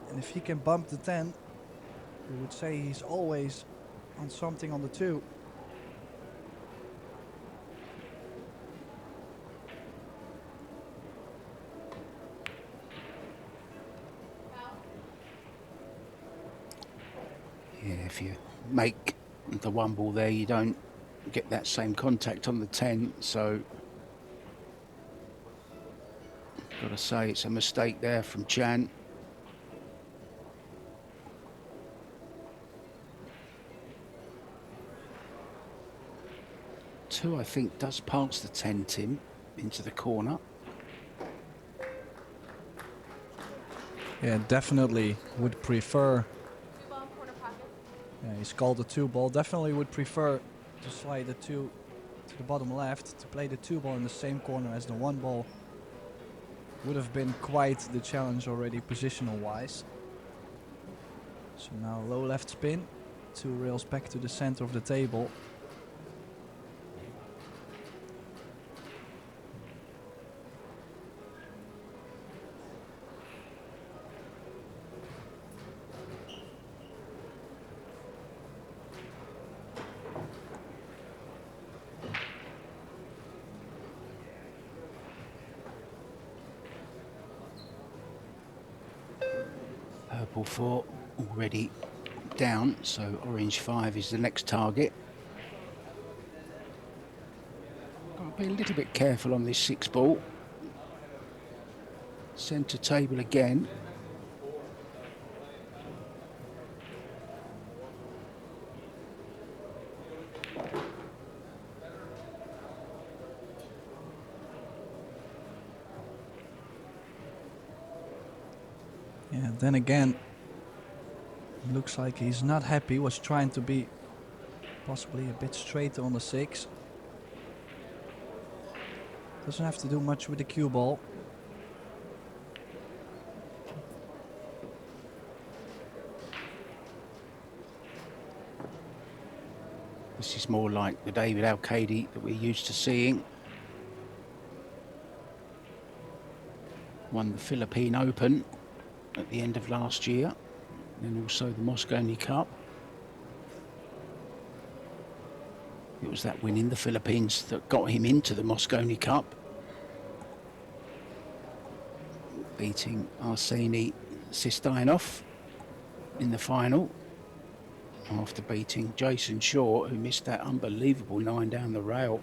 And if he can bump the 10, we would say he's always on something on the 2. Yeah, if you make the 1 ball there, you don't get that same contact on the 10, so got to say it's a mistake there from Chan. Two, I think, does pass the 10, Tim, into the corner. Yeah, definitely would prefer. Yeah, he's called the 2 ball. Definitely would prefer to slide the 2 to the bottom left. To play the 2 ball in the same corner as the 1 ball would have been quite the challenge already positional wise. So now low left spin, 2 rails back to the center of the table. Purple 4 already down, so orange 5 is the next target. Got to be a little bit careful on this 6 ball. Centre table again. Yeah, then again, looks like he's not happy. Was trying to be possibly a bit straighter on the 6. Doesn't have to do much with the cue ball. This is more like the David ALCAIDE that we're used to seeing. Won the Philippine Open at the end of last year, and also the Mosconi Cup. It was that win in the Philippines that got him into the Mosconi Cup, beating Arseny Sistainov in the final after beating Jason Shaw, who missed that unbelievable 9 down the rail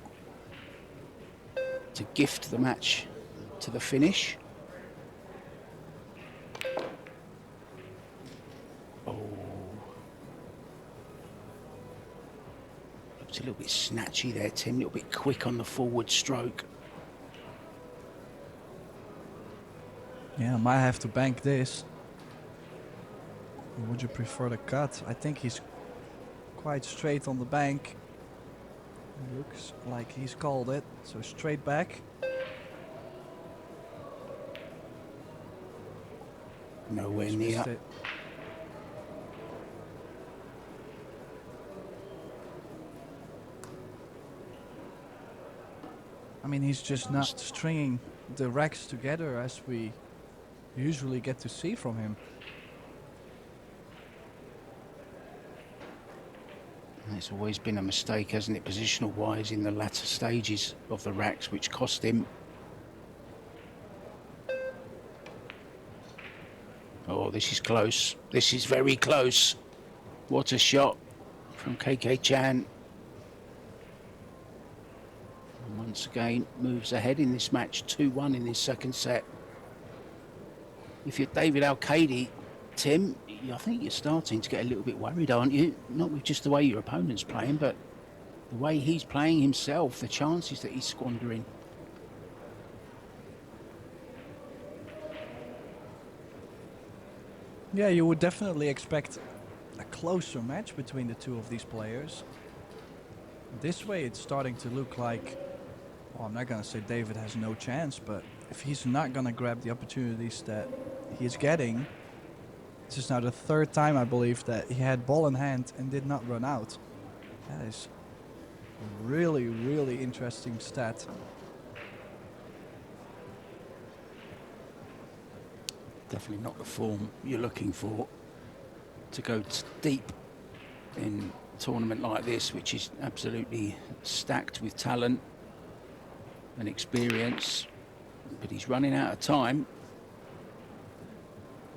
to gift the match to the finish. A little bit snatchy there, Tim, a little bit quick on the forward stroke. Yeah, might have to bank this. Or would you prefer the cut? I think he's quite straight on the bank. Looks like he's called it, so straight back. Nowhere Just near. missed it. I mean, he's just not stringing the racks together as we usually get to see from him. It's always been a mistake, hasn't it, positional-wise in the latter stages of the racks, which cost him. Oh, this is close. This is very close. What a shot from KK Chan. And once again, moves ahead in this match, 2-1 in his second set. If you're David ALCAIDE, Tim, I think you're starting to get a little bit worried, aren't you? Not with just the way your opponent's playing, but the way he's playing himself, the chances that he's squandering. Yeah, you would definitely expect a closer match between the two of these players. This way it's starting to look like, well, I'm not going to say David has no chance, but if he's not going to grab the opportunities that he is getting, this is now the third time, I believe, that he had ball in hand and did not run out. That is a really, really interesting stat. Definitely not the form you're looking for to go deep in a tournament like this, which is absolutely stacked with talent and experience. But he's running out of time.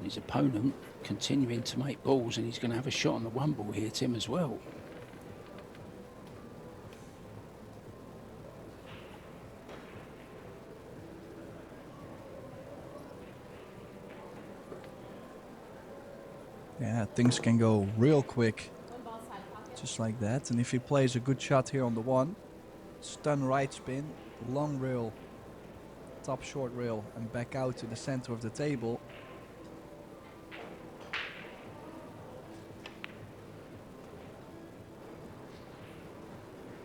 His opponent continuing to make balls, and he's going to have a shot on the one ball here, Tim, as well. Yeah, things can go real quick, just like that. And if he plays a good shot here on the one, stun right spin, long rail, top short rail, and back out to the center of the table.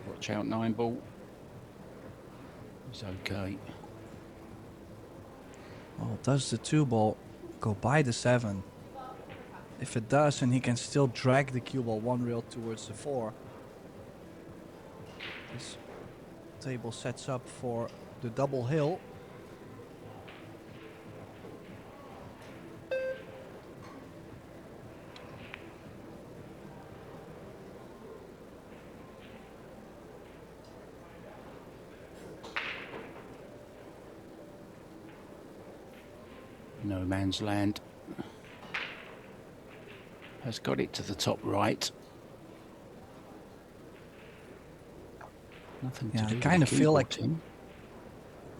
Watch out, 9 ball. It's okay. Well, does the 2 ball go by the 7? If it does, and he can still drag the cue ball 1 rail towards the 4. This table sets up for the double hill. No man's land. Has got it to the top right. Nothing to do. I kind of feel like him.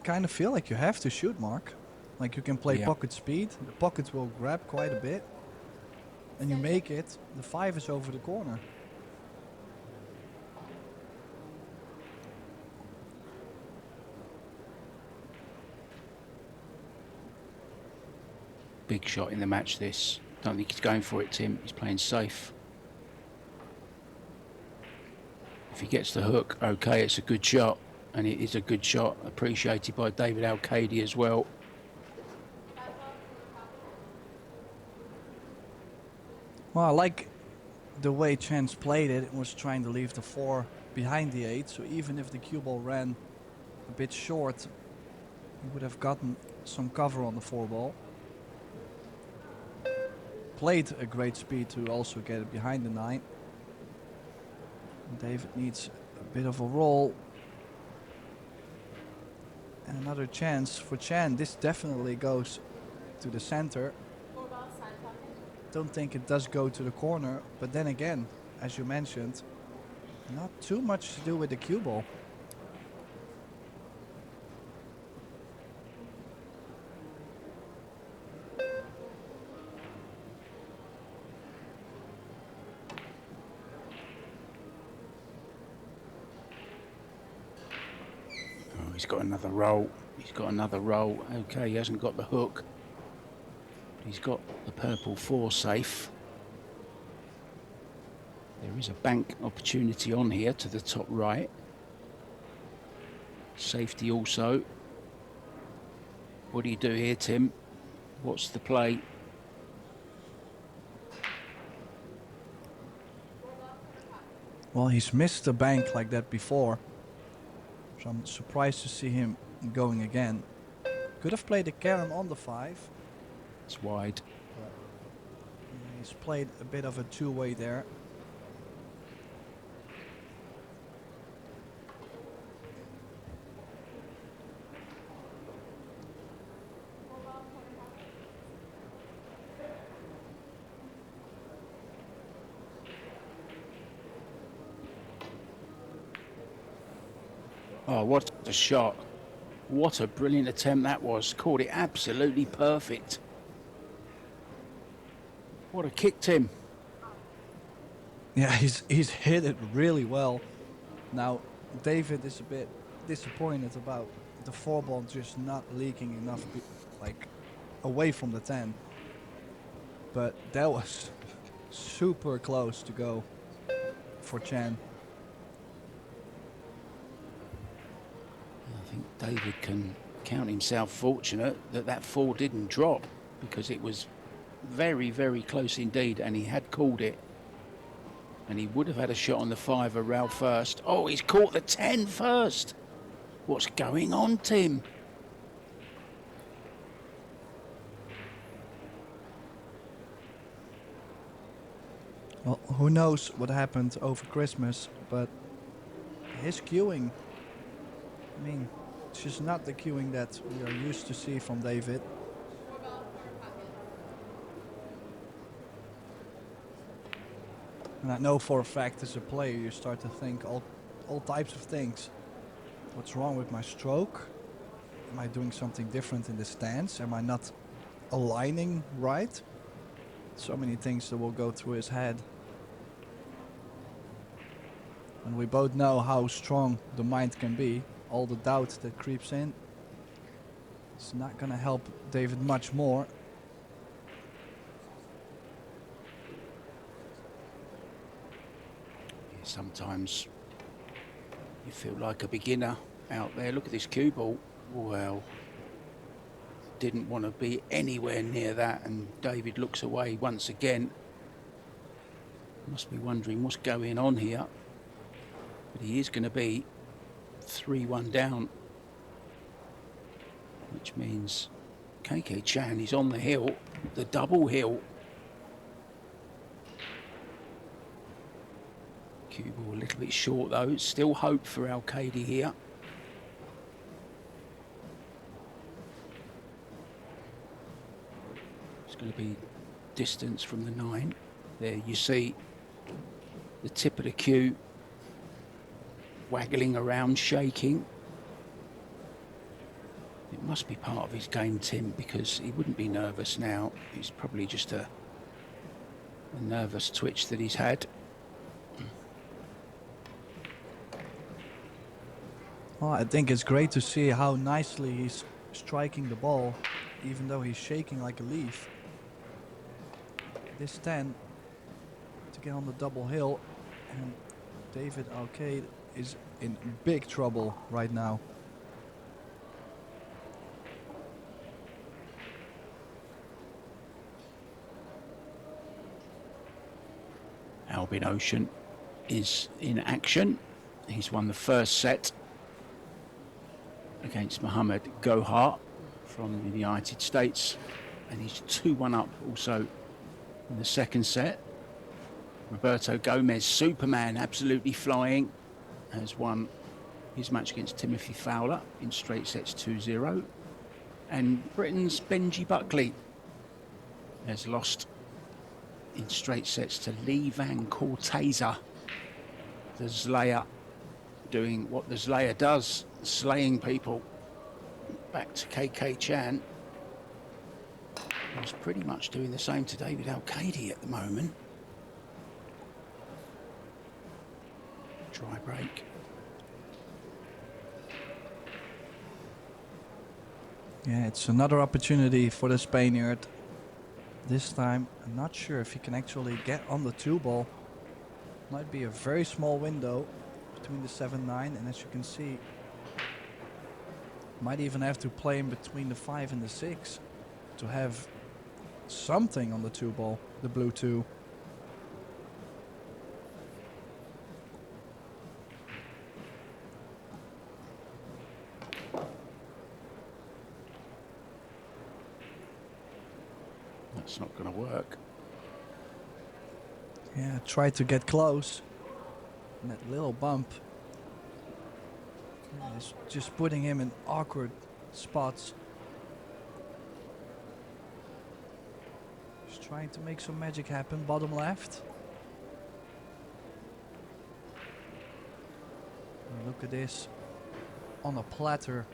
You have to shoot, Mark. Like you can play pocket speed. The pockets will grab quite a bit, and you make it. The 5 is over the corner. Big shot in the match, this. Don't think he's going for it, Tim. He's playing safe. If he gets the hook, okay, it's a good shot. And it is a good shot, appreciated by David ALCAIDE as well. Well, I like the way Chance played it. Was trying to leave the 4 behind the 8, so even if the cue ball ran a bit short, he would have gotten some cover on the 4 ball. Played a great speed to also get it behind the 9. David needs a bit of a roll. And another chance for Chan. This definitely goes to the center. Don't think it does go to the corner, but then again, as you mentioned, not too much to do with the cue ball. Oh, he's got another roll. He's got another roll. Okay, he hasn't got the hook. He's got the purple 4 safe. There is a bank opportunity on here to the top right. Safety also. What do you do here, Tim? What's the play? Well, he's missed the bank like that before, so I'm surprised to see him going again. Could have played a carom on the 5. It's wide. He's played a bit of a two-way there. Oh, what a shot. What a brilliant attempt that was. Caught it absolutely perfect. What a kick, Tim. Yeah, he's hit it really well. Now, David is a bit disappointed about the 4 ball just not leaking enough, like, away from the 10. But that was super close to go for Chan. I think David can count himself fortunate that that 4 didn't drop, because it was very, very close indeed, and he had called it. And he would have had a shot on the 5 rail first. Oh, he's caught the 10 first. What's going on, Tim? Well, who knows what happened over Christmas, but his queuing, I mean, it's just not the queuing that we are used to see from David. And I know for a fact as a player you start to think all types of things. What's wrong with my stroke? Am I doing something different in the stance? Am I not aligning right? So many things that will go through his head. And we both know how strong the mind can be. All the doubt that creeps in. It's not gonna help David much more. Sometimes you feel like a beginner out there. Look at this cue ball. Well, didn't want to be anywhere near that, and David looks away once again. Must be wondering what's going on here. But he is going to be 3-1 down, which means KK Chan is on the hill, the double hill. Cue ball a little bit short though. Still hope for ALCAIDE here. It's going to be distance from the 9. There you see the tip of the cue waggling around, shaking. It must be part of his game, Tim, because he wouldn't be nervous now. It's probably just a nervous twitch that he's had. Well, I think it's great to see how nicely he's striking the ball, even though he's shaking like a leaf. This 10 to get on the double hill, and David ALCAIDE is in big trouble right now. Albin Ocean is in action. He's won the first set against Mohammed Gohar from the United States, and he's 2-1 up also in the second set. Roberto Gomez, Superman, absolutely flying, has won his match against Timothy Fowler in straight sets 2-0. And Britain's Benji Buckley has lost in straight sets to Lee Van Corteza. The Slayer doing what the Slayer does, slaying people. Back to KK Chan, who's pretty much doing the same to David ALCAIDE at the moment. Try break. Yeah, it's another opportunity for the Spaniard. This time, I'm not sure if he can actually get on the 2-ball. Might be a very small window between the 7-9, and as you can see, might even have to play in between the 5 and the 6 to have something on the 2-ball, the blue 2. That's not going to work. Yeah, try to get close. And that little bump is just putting him in awkward spots. Just trying to make some magic happen. Bottom left. And look at this. On a platter.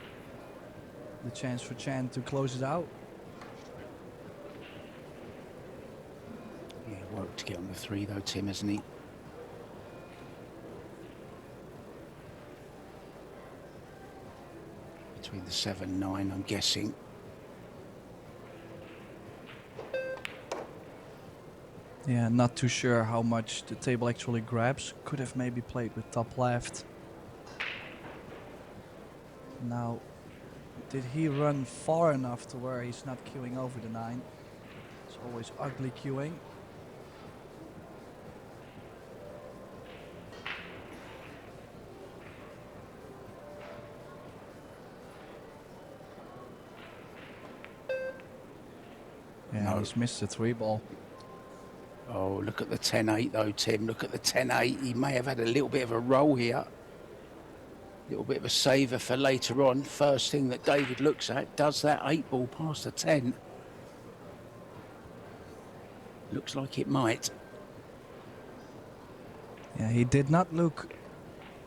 The chance for Chan to close it out. Yeah, worked to get on the 3 though, Tim, hasn't he? Between the 7-9, I'm guessing. Yeah, not too sure how much the table actually grabs. Could have maybe played with top left. Now, did he run far enough to where he's not queuing over the 9? It's always ugly queuing. Yeah, No. he's missed the 3-ball. Oh, look at the 10-8 though, Tim. Look at the 10-8. He may have had a little bit of a roll here. A little bit of a saver for later on. First thing that David looks at, does that 8-ball past the 10? Looks like it might. Yeah, he did not look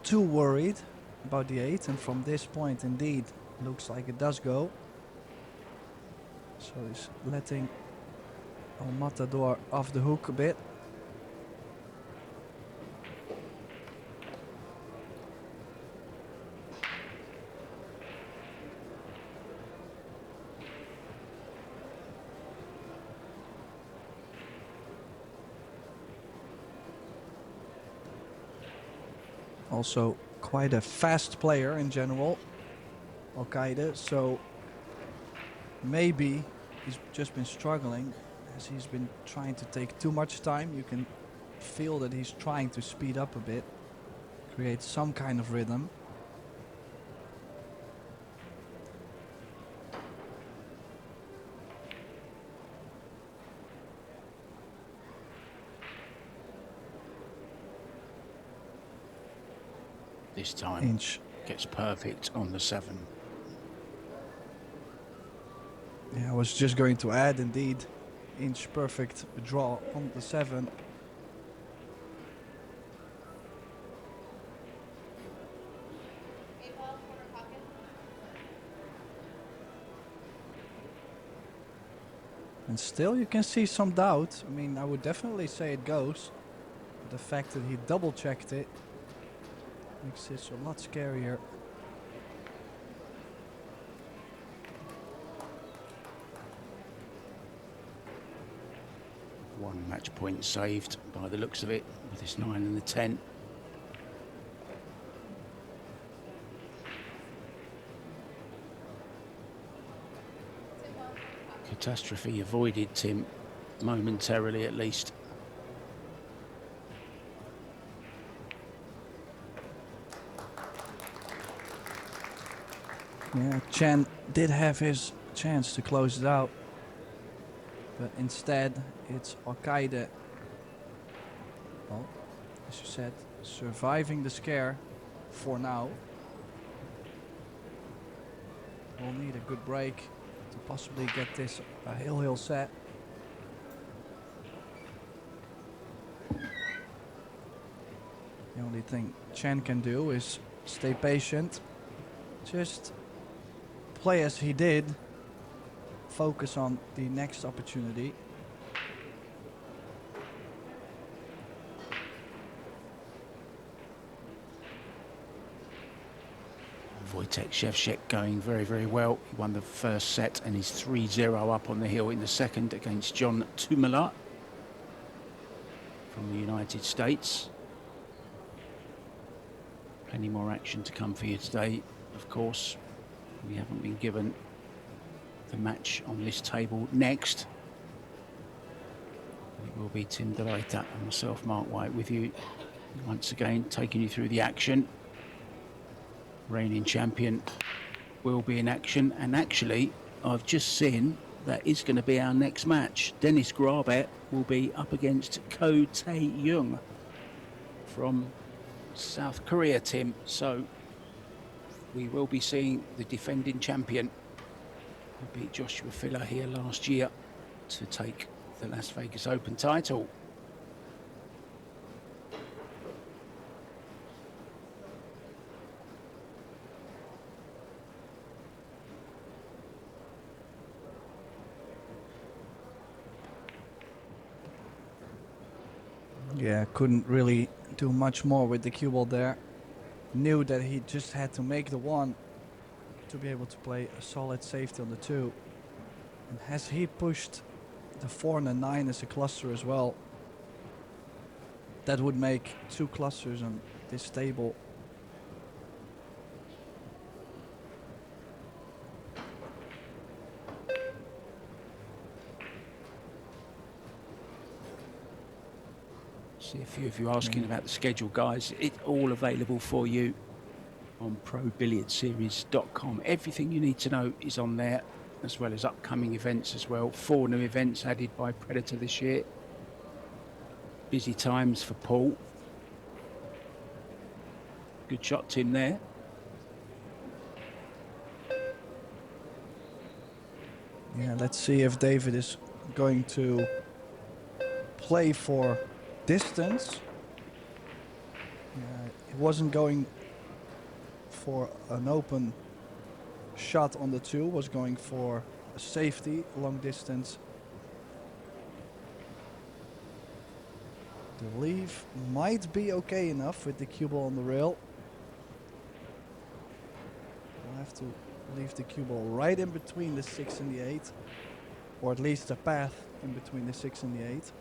too worried about the 8, and from this point indeed looks like it does go. So he's letting El Matador off the hook a bit. Also quite a fast player in general, ALCAIDE, so maybe he's just been struggling as he's been trying to take too much time. You can feel that he's trying to speed up a bit, create some kind of rhythm. This time Inch. gets perfect on the 7. Yeah, I was just going to add, indeed, inch perfect draw on the 7. And still you can see some doubt. I mean, I would definitely say it goes. But the fact that he double checked it makes this a lot scarier. One match point saved by the looks of it with this 9 and the 10. Catastrophe avoided, Tim, momentarily at least. Yeah, Chen did have his chance to close it out, but instead it's ALCAIDE, well, as you said, surviving the scare for now. We'll need a good break to possibly get this a hill set. The only thing Chen can do is stay patient, just play as he did, focus on the next opportunity. Wojtek Szewczak going very, very well. He won the first set and he's 3-0 up on the hill in the second against John Tumala from the United States. Plenty more action to come for you today, of course. We haven't been given the match on this table next. It will be Tim Delaita and myself, Mark White, with you once again, taking you through the action. Reigning champion will be in action, and actually I've just seen that is going to be our next match. Dennis Grabet will be up against Ko Tae-young from South Korea, Tim. So we will be seeing the defending champion who beat Joshua Filler here last year to take the Las Vegas Open title. Yeah, couldn't really do much more with the cue ball there. Knew that he just had to make the one to be able to play a solid safety on the two. And as he pushed the 4 and the 9 as a cluster as well, that would make 2 clusters on this table. See a few of you asking about the schedule, guys. It's all available for you on ProBilliardSeries.com. Everything you need to know is on there, as well as upcoming events as well. 4 new events added by Predator this year. Busy times for Paul. Good shot, Tim, there. Yeah, let's see if David is going to play for distance. He wasn't going for an open shot on the two, was going for a safety long distance. The leave might be okay enough with the cue ball on the rail. We'll have to leave the cue ball right in between the 6 and the 8, or at least a path in between the 6 and the 8.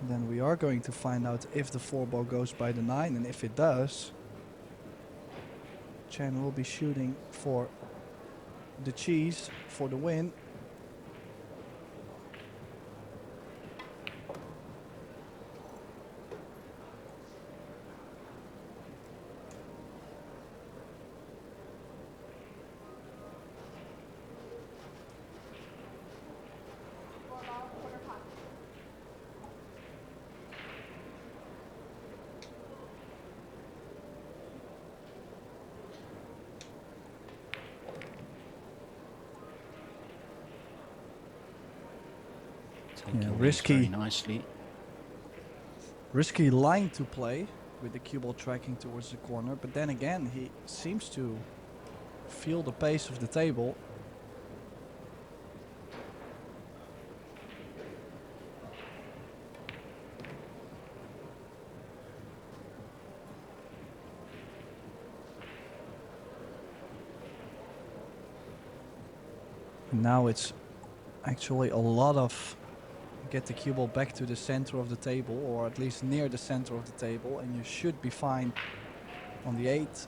Then we are going to find out if the 4 ball goes by the 9, and if it does, Chen will be shooting for the cheese for the win. Yeah, risky. Nicely. Risky line to play with the cue ball tracking towards the corner, but then again he seems to feel the pace of the table. Now it's actually a lot of get the cue ball back to the center of the table, or at least near the center of the table, and you should be fine on the 8,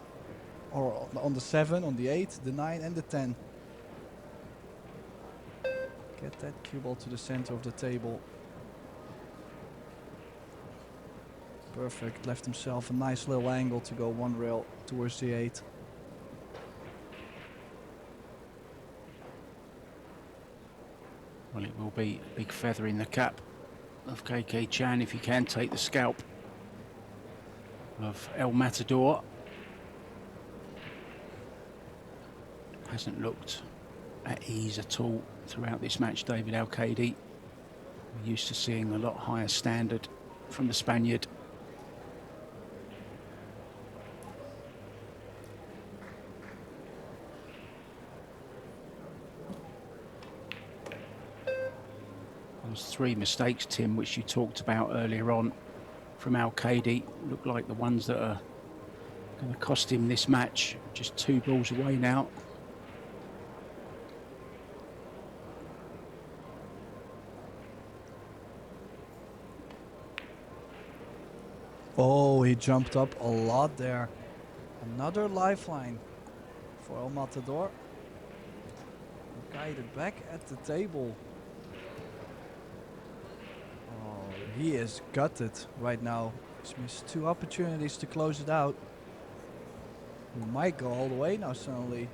or on the 7, on the 8, the 9 and the 10. Get that cue ball to the center of the table. Perfect. Left himself a nice little angle to go one rail towards the 8. Well, it will be a big feather in the cap of KK Chan if he can take the scalp of El Matador. Hasn't looked at ease at all throughout this match, David ALCAIDE. We're used to seeing a lot higher standard from the Spaniard. Those 3 mistakes, Tim, which you talked about earlier on from ALCAIDE, look like the ones that are going to cost him this match. Just 2 balls away now. Oh, he jumped up a lot there. Another lifeline for El Matador. Guided back at the table. Oh, he is gutted right now. He's missed 2 opportunities to close it out. He might go all the way now suddenly.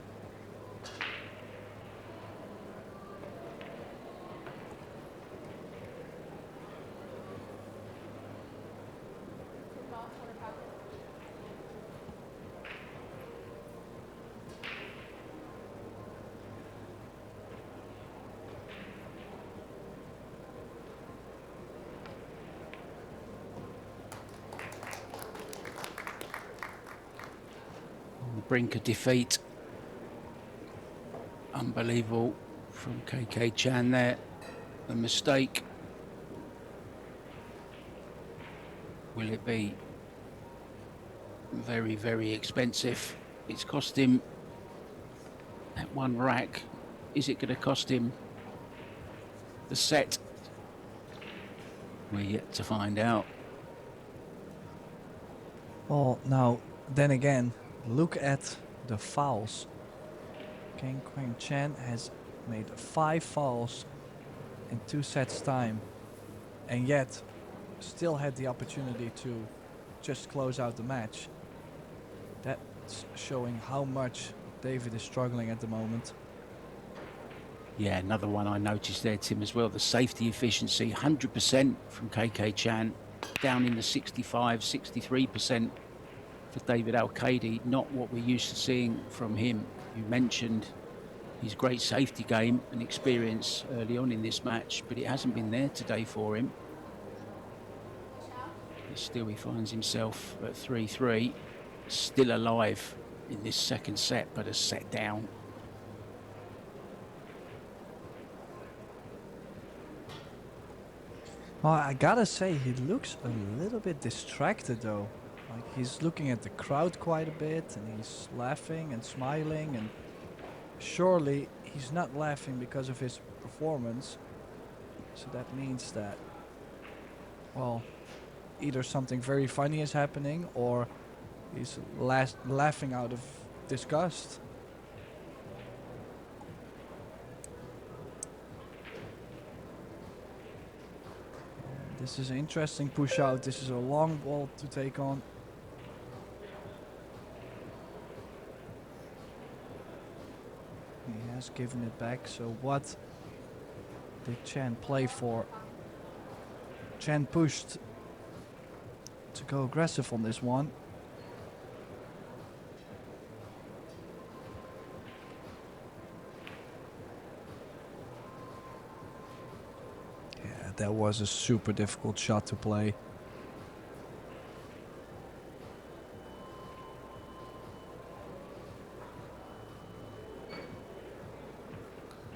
Brink of defeat. Unbelievable from KK Chan there. A mistake. Will it be very, very expensive? It's cost him that 1 rack. Is it going to cost him the set? We're yet to find out. Well, now, then again, look at the fouls. KWANG Chan has made 5 fouls in 2 sets time, and yet still had the opportunity to just close out the match. That's showing how much David is struggling at the moment. Yeah, another one I noticed there, Tim, as well. The safety efficiency, 100% from KK Chan, down in the 65, 63% for David ALCAIDE. Not what we're used to seeing from him. You mentioned his great safety game and experience early on in this match, but it hasn't been there today for him. But still, he finds himself at 3-3, still alive in this second set, but a set down. Well, I gotta say, he looks a little bit distracted though. Like, he's looking at the crowd quite a bit, and he's laughing and smiling, and surely he's not laughing because of his performance. So that means that, well, either something very funny is happening, or he's laughing out of disgust. This is an interesting push out. This is a long ball to take on. He has given it back. So what did Chan play for? Chan pushed to go aggressive on this one. Yeah, that was a super difficult shot to play.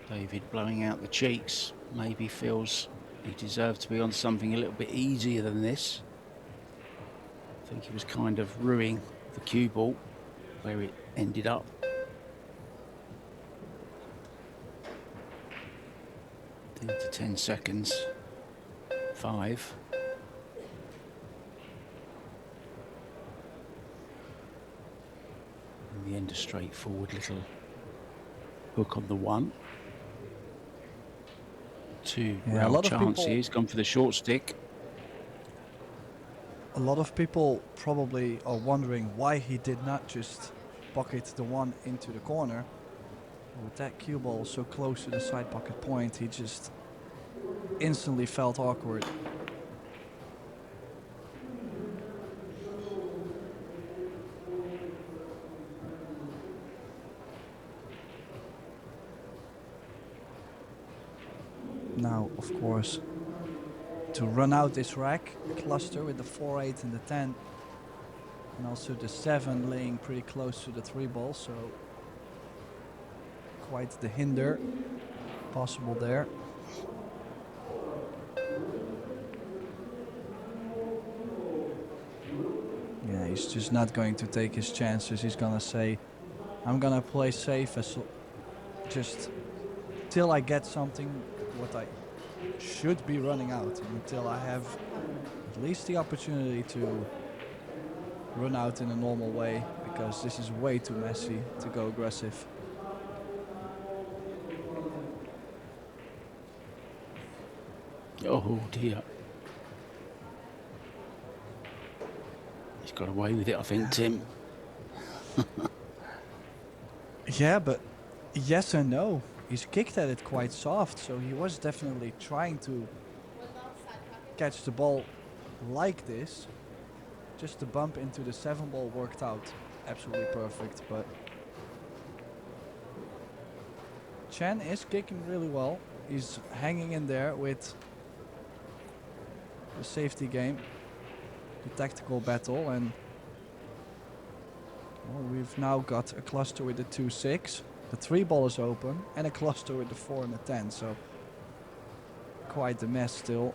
David blowing out the cheeks, maybe feels he deserved to be on something a little bit easier than this. I think he was kind of ruining the cue ball where it ended up. Into 10 seconds. 5. In the end, a straightforward little hook on the 1. 2 Yeah, a lot of chance people here. He's gone for the short stick. A lot of people probably are wondering why he did not just pocket the one into the corner. With that cue ball so close to the side pocket point, he just instantly felt awkward. Now, of course, to run out this rack cluster with the 4-8 and the 10, and also the 7 laying pretty close to the 3 ball, so quite the hinder possible there. Yeah, he's just not going to take his chances. He's gonna say, I'm gonna play safe as just till I get something what I should be running out, until I have at least the opportunity to run out in a normal way, because this is way too messy to go aggressive. Oh dear. He's got away with it, I think, Tim. Yeah, but yes and no. He's kicked at it quite soft, so he was definitely trying to catch the ball like this. Just the bump into the 7 ball worked out absolutely perfect, but Chen is kicking really well. He's hanging in there with the safety game, the tactical battle, and well, we've now got a cluster with the 2-6. The 3 ball is open, and a cluster with the 4 and the 10, so quite the mess still.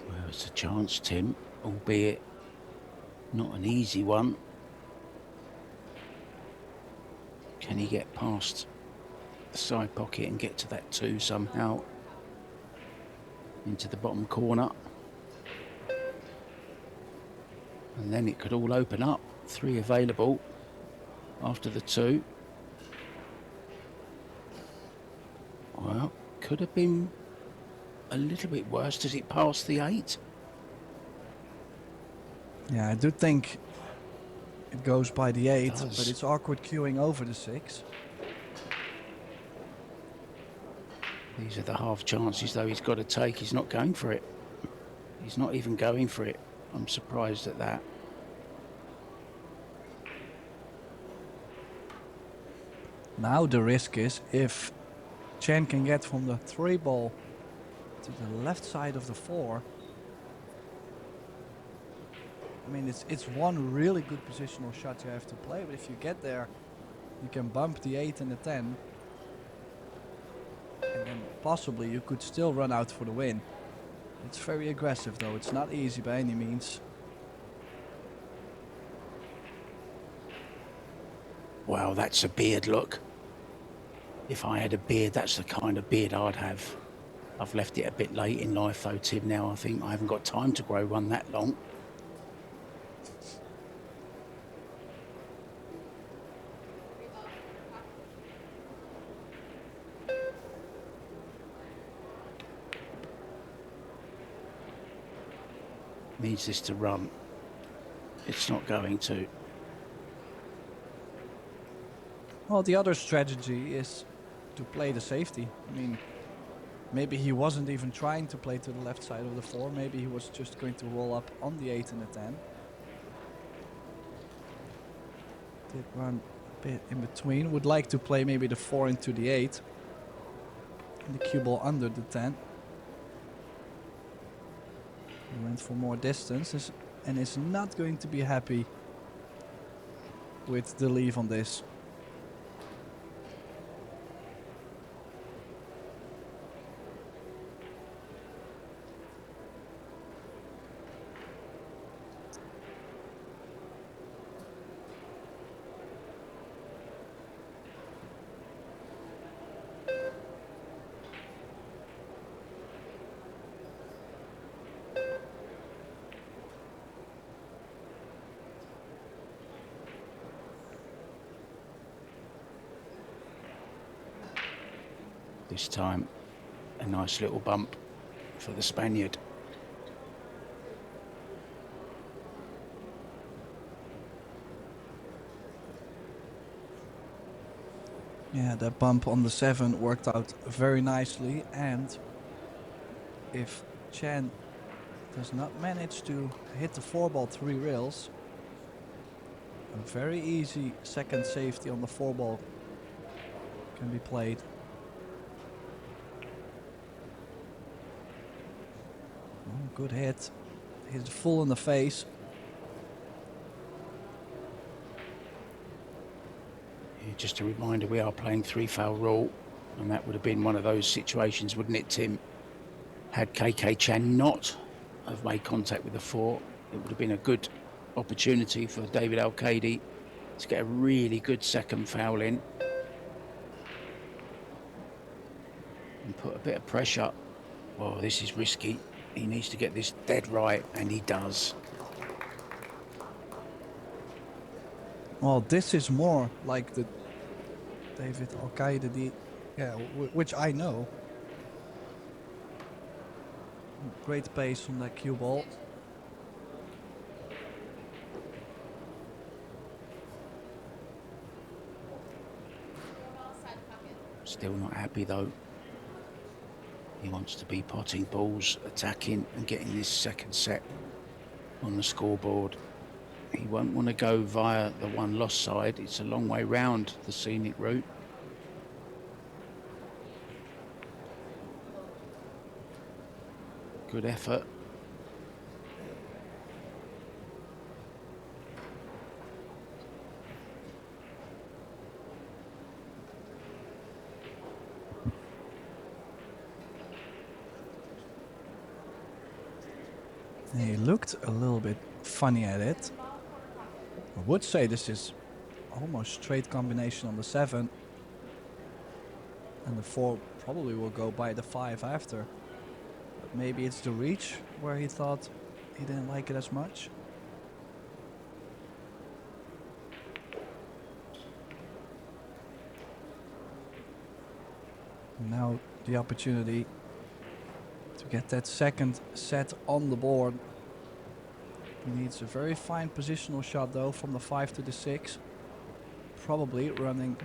Well, it's a chance, Tim, albeit not an easy one. Can he get past the side pocket and get to that 2 somehow into the bottom corner? And then it could all open up. 3 available after the 2. Well, could have been a little bit worse. Does it pass the 8? Yeah, I do think it goes by the 8, does. but it's awkward queuing over the 6. These are the half chances, though, he's got to take. He's not going for it. He's not even going for it. I'm surprised at that. Now the risk is if Chen can get from the 3 ball to the left side of the 4. I mean, it's one really good positional shot you have to play, but if you get there, you can bump the 8 and the 10. And then possibly you could still run out for the win. It's very aggressive though, it's not easy by any means. Wow, that's a beard look. If I had a beard, that's the kind of beard I'd have. I've left it a bit late in life though, Tim, now. I think I haven't got time to grow one that long. Needs this to run. It's not going to. Well, the other strategy is to play the safety. I mean, maybe he wasn't even trying to play to the left side of the 4. Maybe he was just going to roll up on the 8 and the 10. Did run a bit in between. Would like to play maybe the 4 into the 8. And the cue ball under the 10. He went for more distance and is not going to be happy with the leave on this. This time, a nice little bump for the Spaniard. Yeah, that bump on the 7 worked out very nicely, and if Chan does not manage to hit the 4-ball 3 rails, a very easy second safety on the 4-ball can be played. Oh, good hit. Hit full in the face. Yeah, just a reminder, we are playing 3-foul rule, and that would have been one of those situations, wouldn't it, Tim? Had KK Chan not have made contact with the 4, it would have been a good opportunity for David ALCAIDE to get a really good second foul in and put a bit of pressure. Oh, this is risky. He needs to get this dead right, and he does. Well, this is more like the David ALCAIDE, which I know. Great pace on that cue ball. Still not happy though. He wants to be potting balls, attacking and getting this second set on the scoreboard. He won't want to go via the one lost side. It's a long way round the scenic route. Good effort. He looked a little bit funny at it. I would say this is almost straight combination on the 7. And the 4 probably will go by the 5 after. But maybe it's the reach where he thought he didn't like it as much. Now the opportunity to get that second set on the board. He needs a very fine positional shot though from the 5 to the 6. Probably running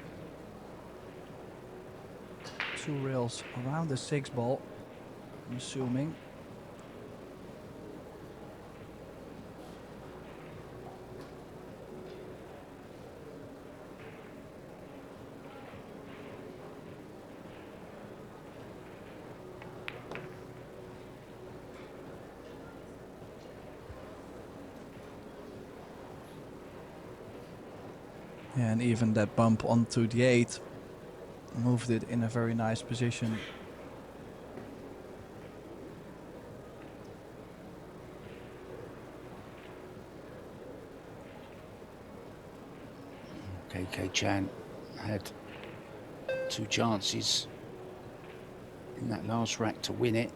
2 rails around the 6 ball, I'm assuming. And even that bump onto the 8 moved it in a very nice position. KK Chan had 2 chances in that last rack to win it,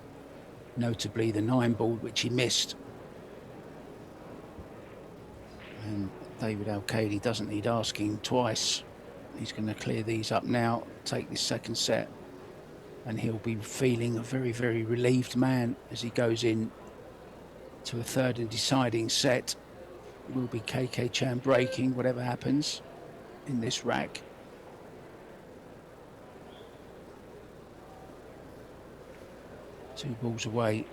notably the 9 ball, which he missed. And David ALCAIDE doesn't need asking twice. He's going to clear these up now, take this second set, and he'll be feeling a very, very relieved man as he goes in to a third and deciding set. Will be KK Chan breaking whatever happens in this rack. Two balls away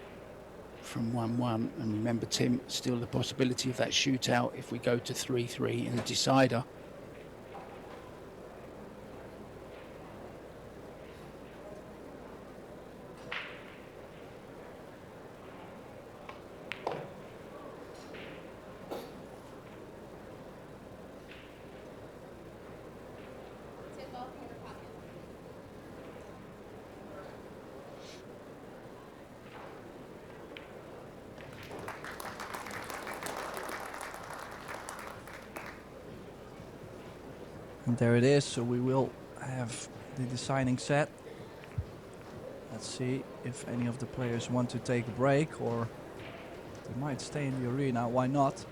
from 1-1, and remember, Tim, still the possibility of that shootout if we go to 3-3 in the decider. And there it is, so we will have the deciding set. Let's see if any of the players want to take a break, or they might stay in the arena, why not?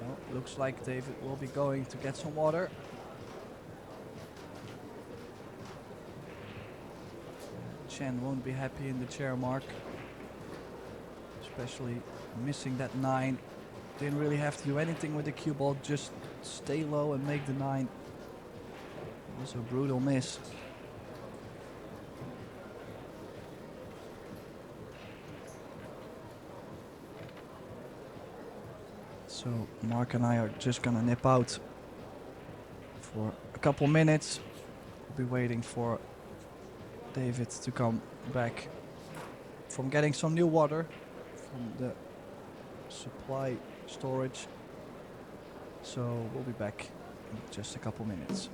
Well, looks like David will be going to get some water. Chen won't be happy in the chair mark. Especially missing that 9. Didn't really have to do anything with the cue ball, just stay low and make the 9. It was a brutal miss. So Mark and I are just gonna nip out for a couple minutes. We'll be waiting for David to come back from getting some new water from the supply storage. So we'll be back in just a couple minutes.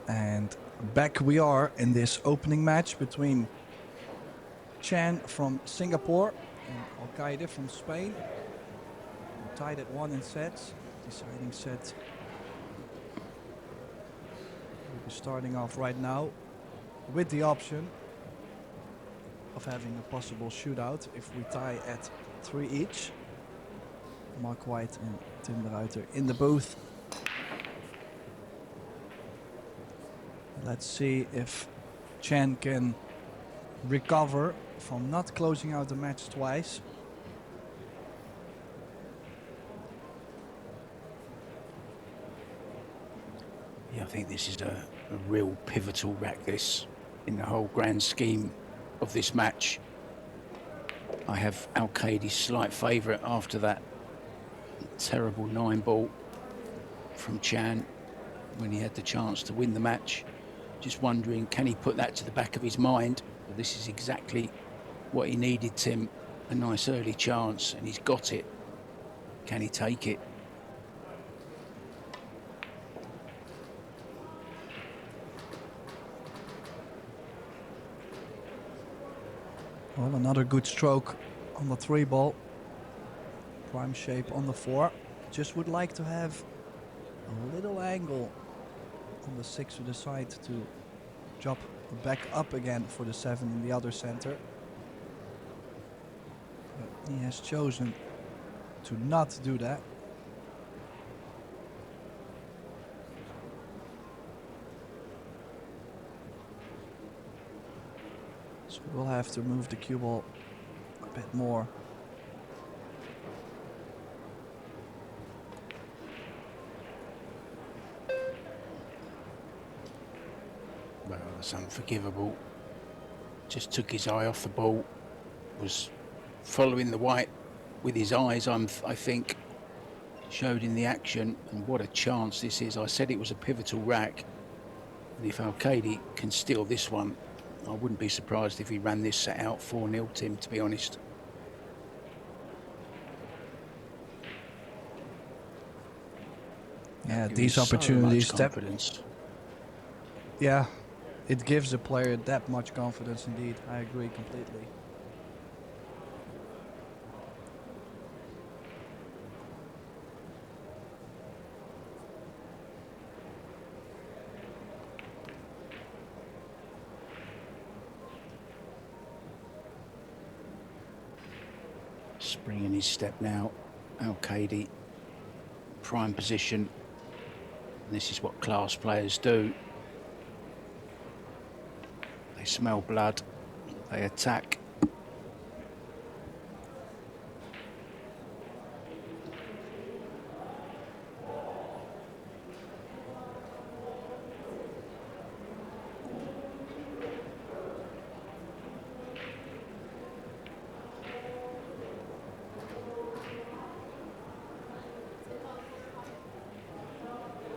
And back we are in this opening match between Chan from Singapore and ALCAIDE from Spain. We're tied at 1 in sets. Deciding set will be starting off right now with the option of having a possible shootout if we tie at 3 each. Mark White and Tim de Ruiter in the booth. Let's see if Chan can recover from not closing out the match twice. Yeah, I think this is a real pivotal rack, this, in the whole grand scheme of this match. I have ALCAIDE's slight favourite after that terrible 9-ball from Chan when he had the chance to win the match. Just wondering, can he put that to the back of his mind? Well, this is exactly what he needed, Tim. A nice early chance, and he's got it. Can he take it? Well, another good stroke on the 3-ball. Prime shape on the 4. Just would like to have a little angle on the 6 to the side to drop back up again for the 7 in the other center. But he has chosen to not do that. So we'll have to move the cue ball a bit more. Well, that's unforgivable. Just took his eye off the ball. Was following the white with his eyes, I think. Showed in the action, and what a chance this is. I said it was a pivotal rack. And if ALCAIDE can steal this one, I wouldn't be surprised if he ran this set out 4-0, Tim, to be honest. Yeah, these opportunities, so much confidence. Yeah, it gives a player that much confidence indeed. I agree completely. Spring in his step now. ALCAIDE, prime position. This is what class players do. They smell blood, they attack.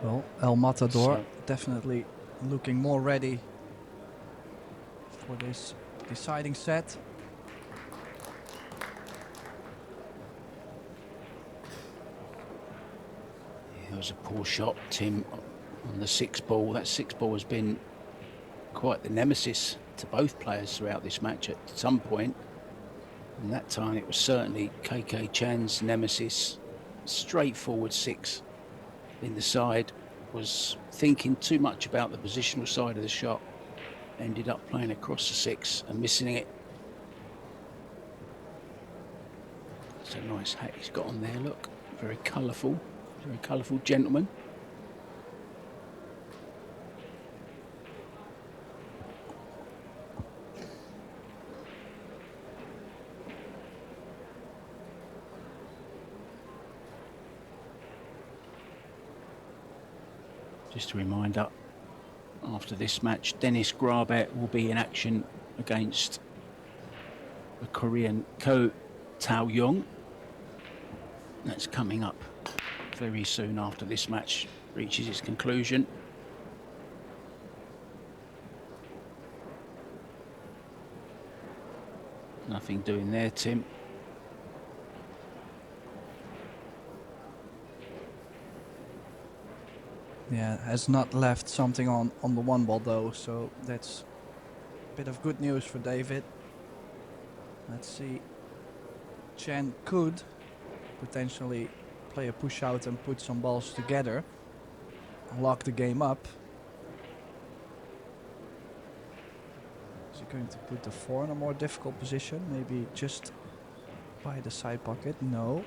Well, El Matador So definitely looking more ready for this deciding set. it was a poor shot, Tim, on the 6-ball. That 6-ball has been quite the nemesis to both players throughout this match at some point. And that time it was certainly KK Chan's nemesis. Straightforward 6 in the side. Was thinking too much about the positional side of the shot. Ended up playing across the 6 and missing it. It's a nice hat he's got on there, look. Very colourful gentleman. Just a reminder, after this match, Dennis Grabet will be in action against the Korean Ko Tao-young. That's coming up very soon after this match reaches its conclusion. Nothing doing there, Tim. Yeah, has not left something on the 1-ball though, so that's a bit of good news for David. Let's see. Chan could potentially play a push out and put some balls together, lock the game up. Is he going to put the 4 in a more difficult position? Maybe just by the side pocket? No.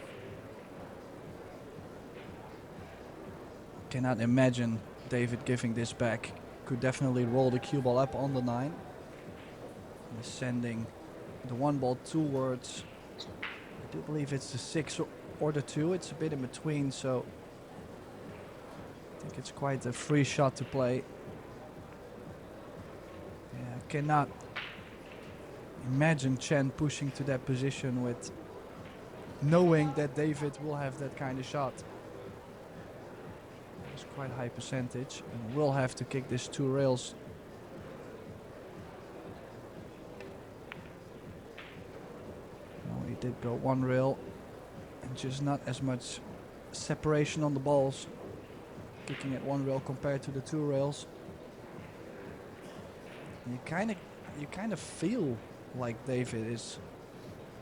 Cannot imagine David giving this back. Could definitely roll the cue ball up on the 9. And sending the one ball towards, I do believe it's the 6 or the 2. It's a bit in between, so I think it's quite a free shot to play. Yeah, I cannot imagine Chen pushing to that position with knowing that David will have that kind of shot. It's quite high percentage, and will have to kick this 2 rails. No, he did go 1 rail, and just not as much separation on the balls. Kicking at 1 rail compared to the 2 rails. And you kind of feel like David is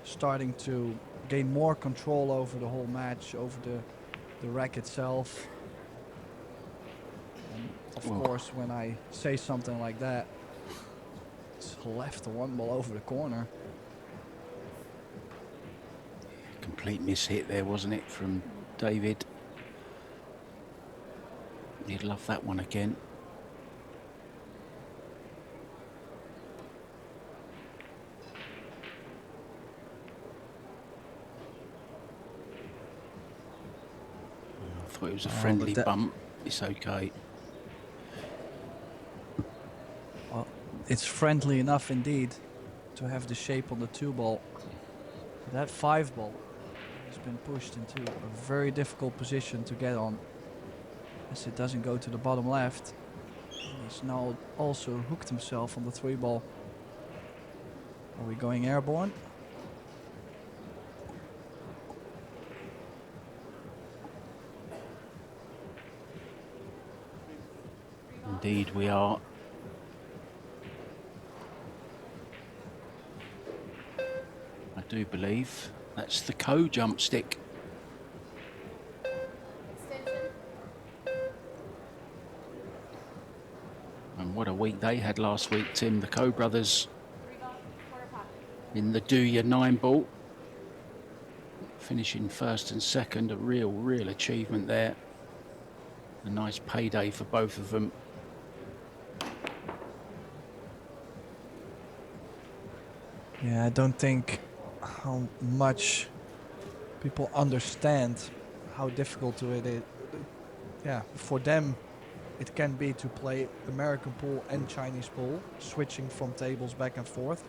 starting to gain more control over the whole match, over the rack itself. And of course, when I say something like that, it's left the 1 ball over the corner. Complete miss-hit there, wasn't it, from David? He'd love that one again. I thought it was a friendly bump. It's okay. Well, it's friendly enough indeed to have the shape on the 2 ball. That 5 ball has been pushed into a very difficult position to get on, as it doesn't go to the bottom left. He's now also hooked himself on the 3 ball. Are we going airborne? Indeed we are. I do believe that's the jump stick. And what a week they had last week, Tim. The Coe brothers in the Do Your 9 ball, finishing first and second. A real achievement there. A nice payday for both of them. Yeah, I don't think how much people understand how difficult it is. Yeah, for them it can be to play American pool and Chinese pool, switching from tables back and forth.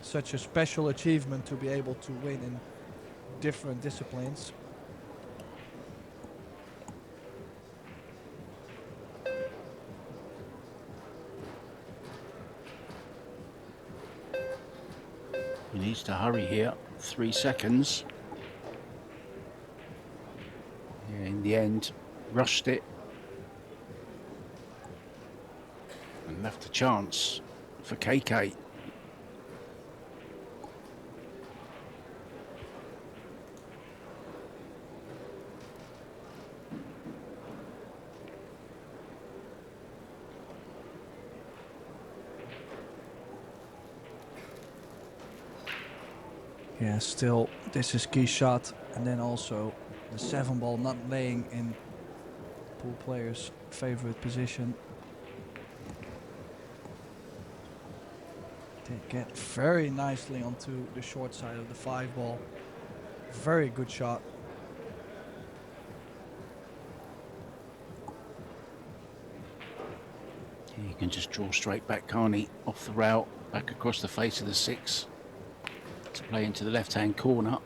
Such a special achievement to be able to win in different disciplines. He needs to hurry here. 3 seconds. Yeah, in the end, rushed it. And left a chance for KK. Yeah, still, this is key shot, and then also the 7 ball not laying in pool players' favorite position. They get very nicely onto the short side of the 5 ball. Very good shot. He can just draw straight back, can't he? Off the route, back across the face of the 6. To play into the left-hand corner.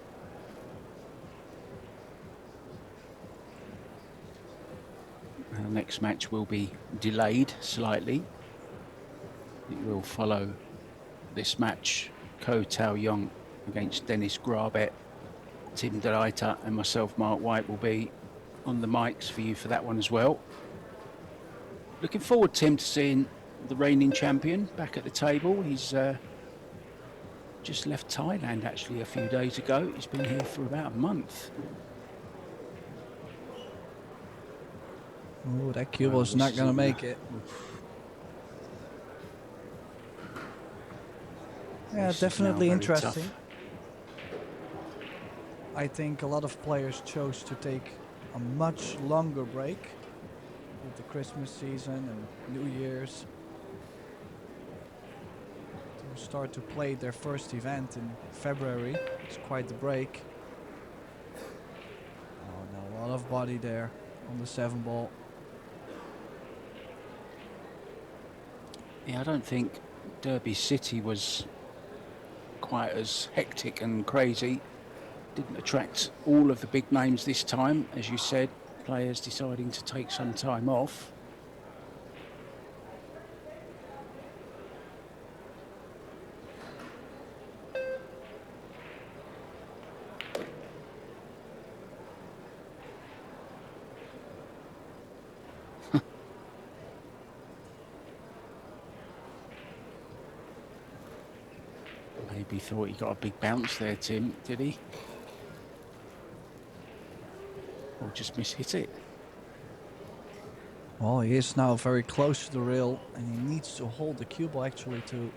And the next match will be delayed slightly. It will follow this match. Ko Tao Young against Dennis Grabet. Tim DeLeiter and myself, Mark White, will be on the mics for you for that one as well. Looking forward, Tim, to seeing the reigning champion back at the table. He's just left Thailand actually a few days ago. He's been here for about a month. Oh, that cue was not going to make it. Yeah, definitely interesting. Tough. I think a lot of players chose to take a much longer break with the Christmas season and New Year's. who start to play their first event in February. It's quite the break. Oh no, a lot of body there on the 7 ball. Yeah, I don't think Derby City was quite as hectic and crazy. Didn't attract all of the big names this time, as you said, players deciding to take some time off. Maybe thought he got a big bounce there, Tim, did he? Or just mishit it? Well, he is now very close to the rail, and he needs to hold the cue ball actually to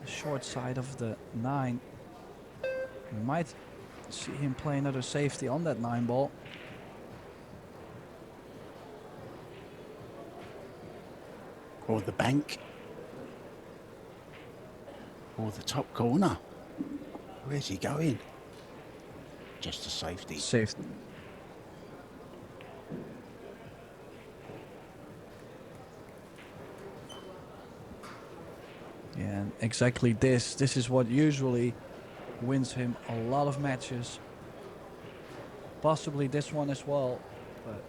the short side of the 9. We might see him play another safety on that 9 ball. Or the bank. Or the top corner. Where's he going? Just a safety. Safety. Yeah, and exactly this is what usually wins him a lot of matches. Possibly this one as well, but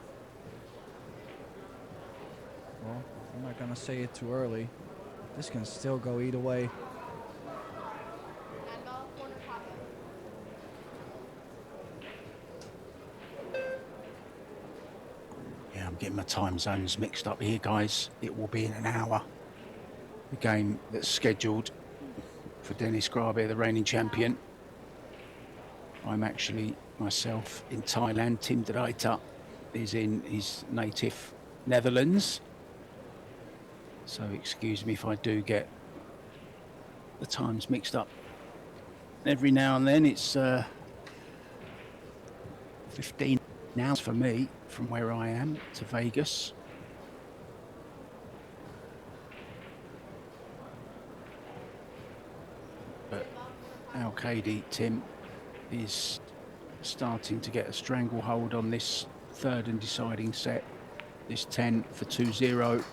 well, I'm not gonna say it too early. This can still go either way. Yeah, I'm getting my time zones mixed up here, guys. It will be in an hour. The game that's scheduled for Dennis Grabe, the reigning champion. I'm actually myself in Thailand. Tim de Ruyter is in his native Netherlands. So excuse me if I do get the times mixed up. Every now and then it's 15 hours for me from where I am to Vegas. But ALCAIDE, Tim, is starting to get a stranglehold on this third and deciding set. This 10 for 2-0.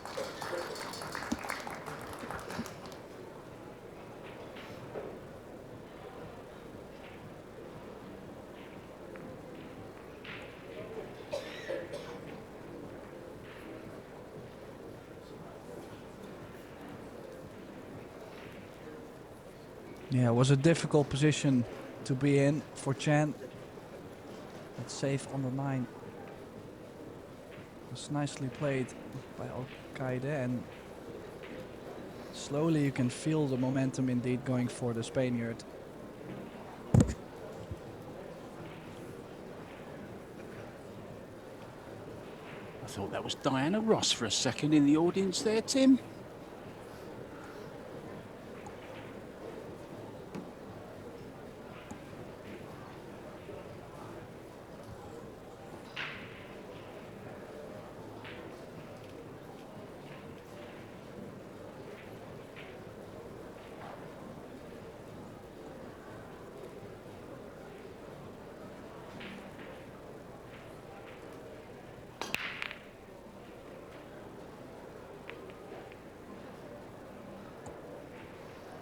Yeah, it was a difficult position to be in for Chan. But safe on the 9. It was nicely played by ALCAIDE, and slowly you can feel the momentum indeed going for the Spaniard. I thought that was Diana Ross for a second in the audience there, Tim.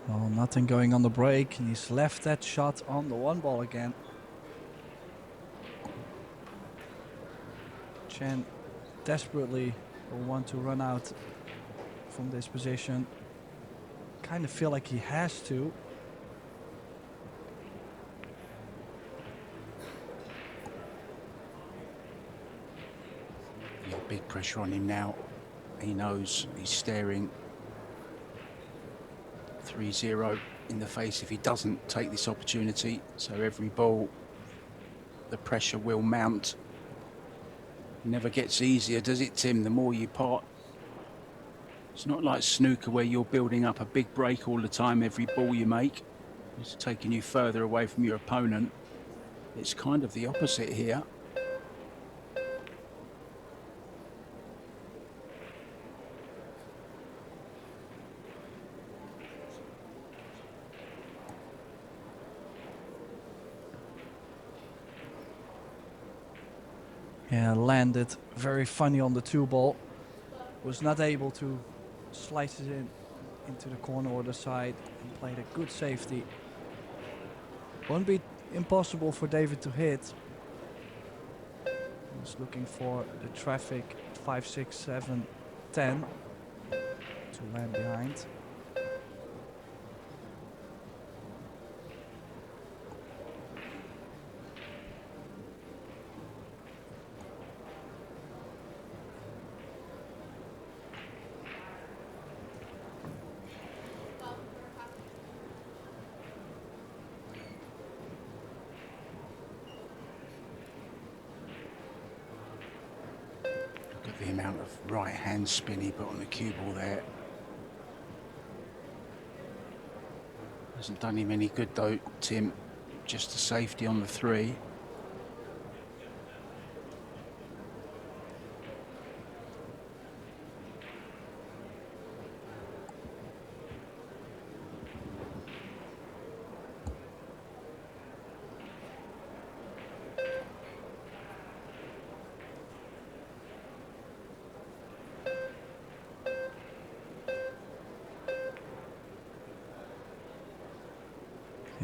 Well, nothing going on the break, and he's left that shot on the 1 ball again. Chan desperately will want to run out from this position. Kind of feel like he has to. Yeah, big pressure on him now. He knows he's staring 3-0 in the face if he doesn't take this opportunity. So every ball, the pressure will mount. Never gets easier, does it, Tim? The more you pot. It's not like snooker where you're building up a big break all the time. Every ball you make is taking you further away from your opponent. It's kind of the opposite here. Yeah, landed very funny on the 2 ball. Was not able to slice it into the corner or the side and played a good safety. Won't be impossible for David to hit. He's looking for the traffic 5, 6, 7, 10 to land behind. Look at the amount of right hand spin he put on the cue ball there. Hasn't done him any good though, Tim. Just a safety on the 3.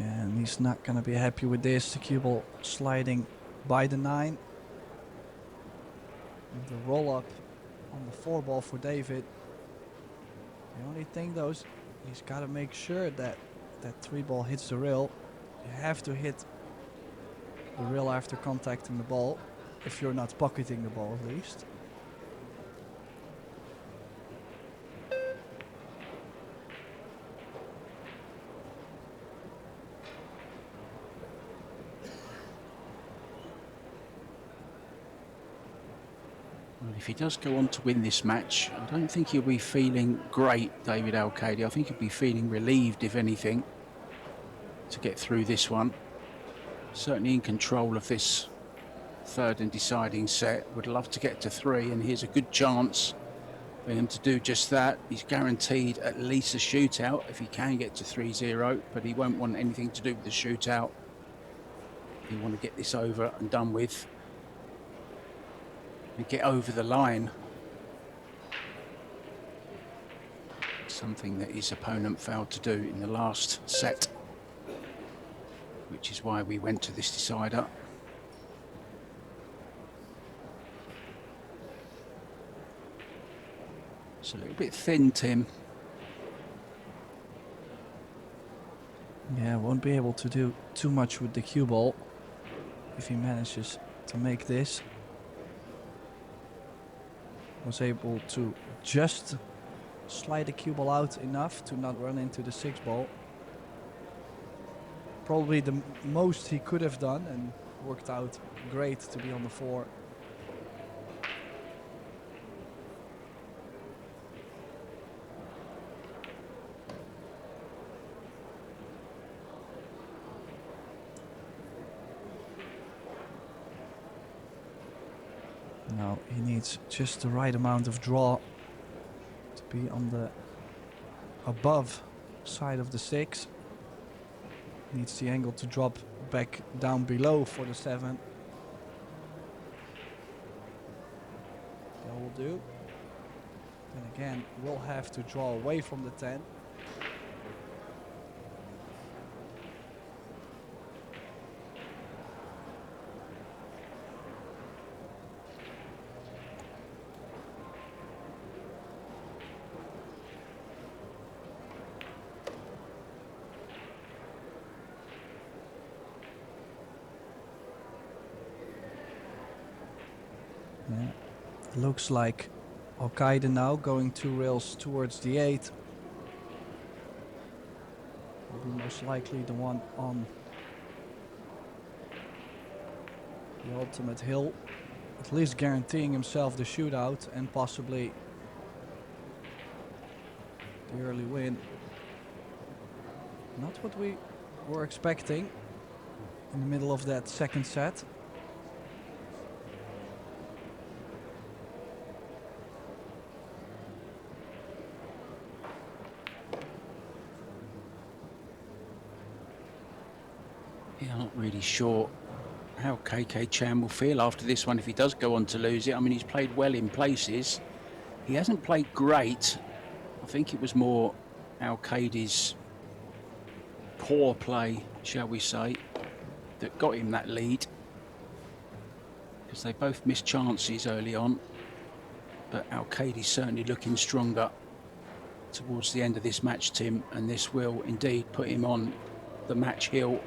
And he's not going to be happy with this. The cue ball sliding by the 9. And the roll up on the 4 ball for David. The only thing though is he's got to make sure that that 3 ball hits the rail. You have to hit the rail after contacting the ball, if you're not pocketing the ball at least. Well, if he does go on to win this match, I don't think he'll be feeling great, David ALCAIDE. I think he'll be feeling relieved, if anything, to get through this one. Certainly in control of this 3rd and deciding set. Would love to get to 3, and here's a good chance for him to do just that. He's guaranteed at least a shootout if he can get to 3-0, but he won't want anything to do with the shootout. He want to get this over and done with and get over the line. Something that his opponent failed to do in the last set, which is why we went to this decider. It's a little bit thin, Tim. Yeah, won't be able to do too much with the cue ball if he manages to make this. Was able to just slide the cue ball out enough to not run into the 6 ball. Probably the most he could have done, and worked out great to be on the 4. Now he needs just the right amount of draw to be on the above side of the 6. Needs the angle to drop back down below for the 7. That will do. And again, we'll have to draw away from the 10. Yeah. Looks like ALCAIDE now going 2 rails towards the 8. Will be most likely the one on the ultimate hill. At least guaranteeing himself the shootout and possibly the early win. Not what we were expecting in the middle of that 2nd set. Yeah, I'm not really sure how KK Chan will feel after this one if he does go on to lose it. I mean, he's played well in places. He hasn't played great. I think it was more ALCAIDE's poor play, shall we say, that got him that lead. Because they both missed chances early on. But ALCAIDE's certainly looking stronger towards the end of this match, Tim. And this will indeed put him on the match hill.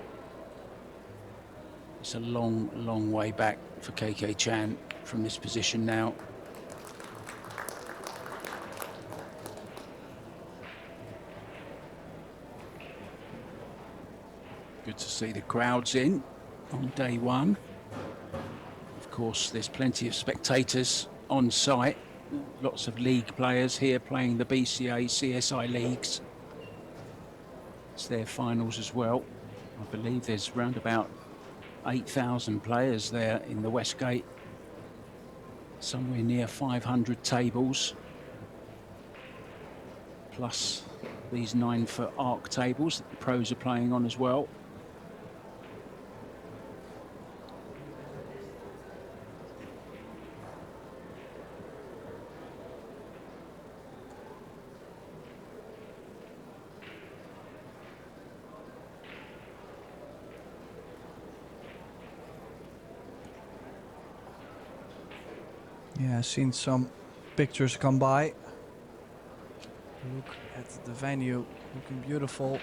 It's a long, long way back for KK Chan from this position now. Good to see the crowds in on day one. Of course, there's plenty of spectators on site. Lots of league players here playing the BCA, CSI leagues. It's their finals as well. I believe there's around about 8,000 players there in the Westgate. Somewhere near 500 tables. Plus these 9-foot arc tables that the pros are playing on as well. Yeah, I've seen some pictures come by. Look at the venue, looking beautiful.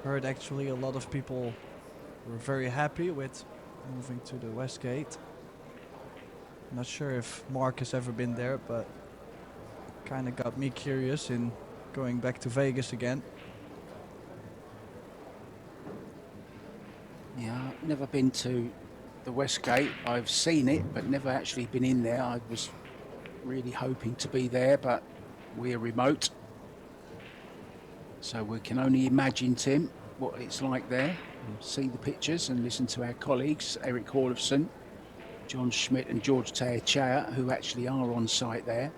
Heard actually a lot of people were very happy with moving to the Westgate. Not sure if Mark has ever been there, but kind of got me curious in going back to Vegas again. Yeah, I've never been to the Westgate. I've seen it, but never actually been in there. I was really hoping to be there, but we're remote. So we can only imagine, Tim, what it's like there. We'll see the pictures and listen to our colleagues, Eric Horlifson, John Schmidt and George Teachea, who actually are on site there.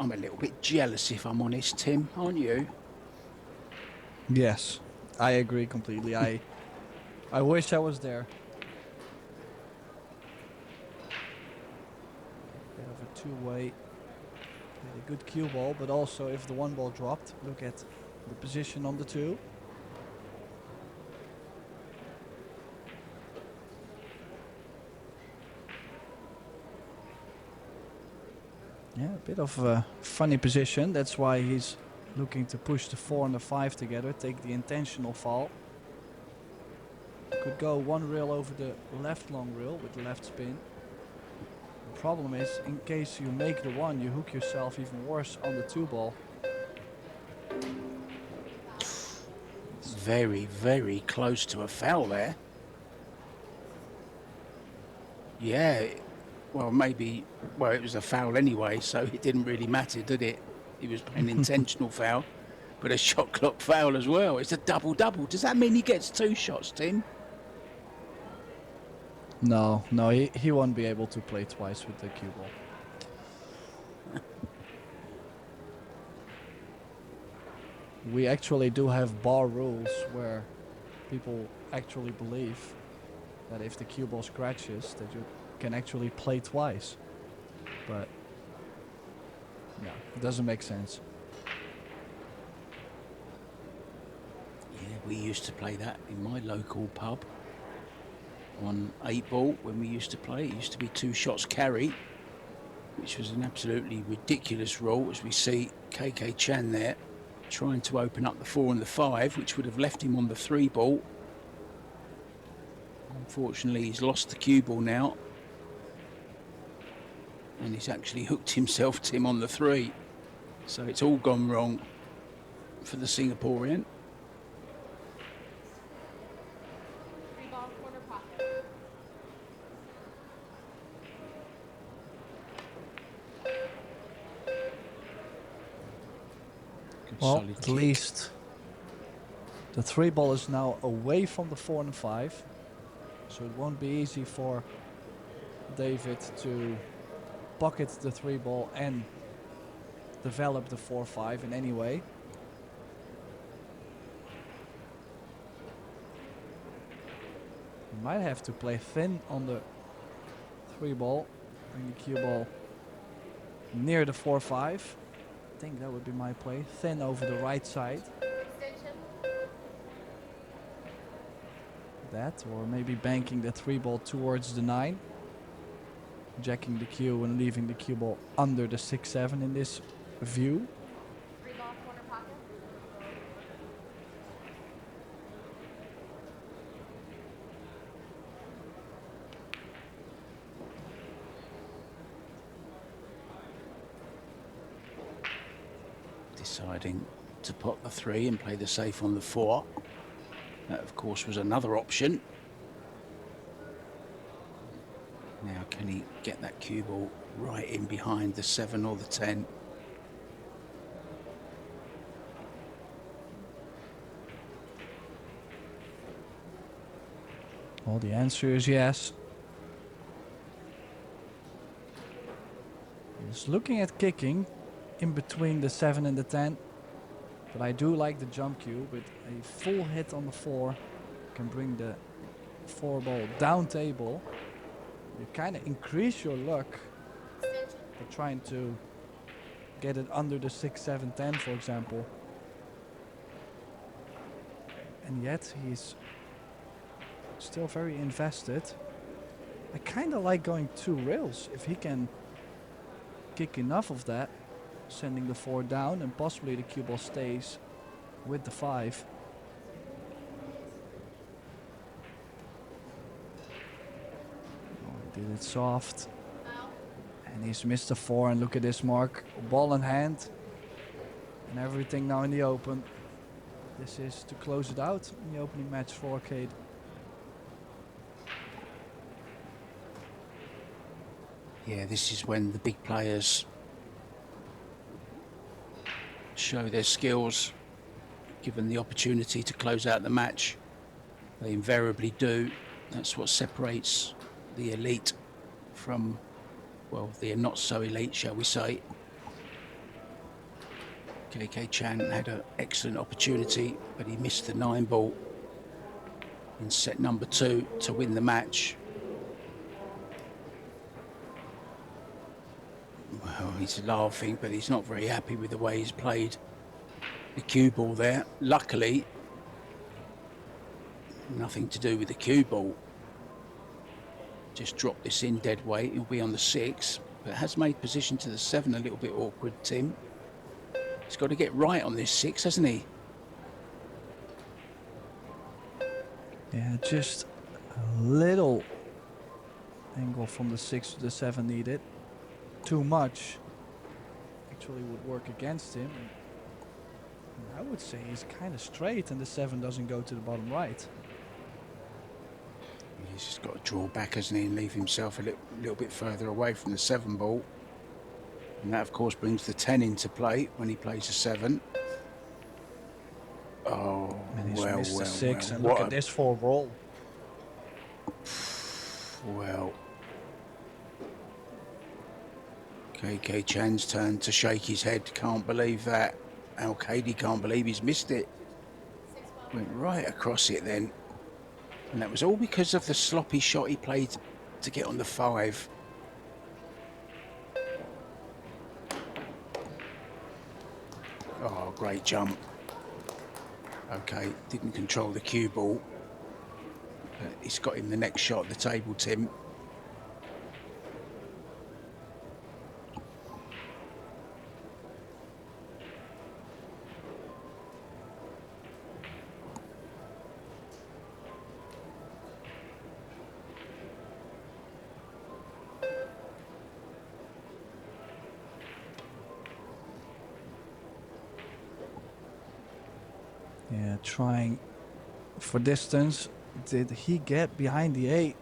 I'm a little bit jealous, if I'm honest, Tim, aren't you? Yes, I agree completely. I wish I was there. Bit of a two-way. Played a good cue ball, but also if the one ball dropped, look at the position on the two. Yeah, a bit of a funny position. That's why he's looking to push the 4 and the 5 together, take the intentional fall. Could go one rail over the left long rail with the left spin. The problem is, in case you make the one, you hook yourself even worse on the 2 ball. It's very, very close to a foul there. Yeah, well, maybe, well, it was a foul anyway, so it didn't really matter, did it? He was playing an intentional foul, but a shot clock foul as well. It's a double-double. Does that mean he gets 2 shots, Tim? No, he won't be able to play twice with the cue ball. We actually do have bar rules where people actually believe that if the cue ball scratches, that you can actually play twice. But yeah, it doesn't make sense. Yeah, we used to play that in my local pub on 8-ball when we used to play. It used to be 2 shots carry, which was an absolutely ridiculous rule, as we see KK Chan there trying to open up the 4 and the 5, which would have left him on the 3-ball. Unfortunately, he's lost the cue ball now, and he's actually hooked himself, Tim, on the 3. So it's all gone wrong for the Singaporean. Well, at least the 3 ball is now away from the 4 and 5, so it won't be easy for David to pocket the 3 ball and develop the 4-5 in any way. He might have to play thin on the 3 ball. Bring the cue ball near the 4-5. I think that would be my play. Thin over the right side. That, or maybe banking the 3 ball towards the 9. Jacking the cue and leaving the cue ball under the 6-7 in this view. Deciding to pot the 3 and play the safe on the 4. That, of course, was another option. Now, can he get that cue ball right in behind the 7 or the 10? Well, the answer is yes. He's looking at kicking in between the 7 and the 10. But I do like the jump cue with a full hit on the 4. Can bring the 4 ball down table. You kind of increase your luck for trying to get it under the 6, 7, 10, for example. And yet he's still very invested. I kind of like going 2 rails. If he can kick enough of that, sending the 4 down, and possibly the cue ball stays with the 5. Did it soft, and he's missed the 4, and look at this mark, ball in hand and everything now in the open. This is to close it out in the opening match for Arcade. Yeah, this is when the big players show their skills. Given the opportunity to close out the match, they invariably do. That's what separates the elite from, well, the not so elite, shall we say. KK Chan had an excellent opportunity, but he missed the 9 ball in set number 2 to win the match. Well, he's laughing, but he's not very happy with the way he's played the cue ball there. Luckily, nothing to do with the cue ball. Just drop this in dead weight. He'll be on the 6, but has made position to the 7 a little bit awkward, Tim. He's got to get right on this 6, hasn't he? Yeah, just a little angle from the 6 to the 7 needed. Too much actually would work against him. And I would say he's kind of straight, and the 7 doesn't go to the bottom right. He's just got to draw back, hasn't he, and leave himself a little bit further away from the 7 ball. And that, of course, brings the 10 into play when he plays a 7. Oh, And he's well, missed well, the 6, well. and look at this 4 roll. Well, KK Chan's turn to shake his head. Can't believe that. ALCAIDE can't believe he's missed it. Went right across it then. And that was all because of the sloppy shot he played to get on the 5. Oh, great jump. Okay, didn't control the cue ball. But he's got him the next shot at the table, Tim. Yeah, trying for distance. Did he get behind the 8?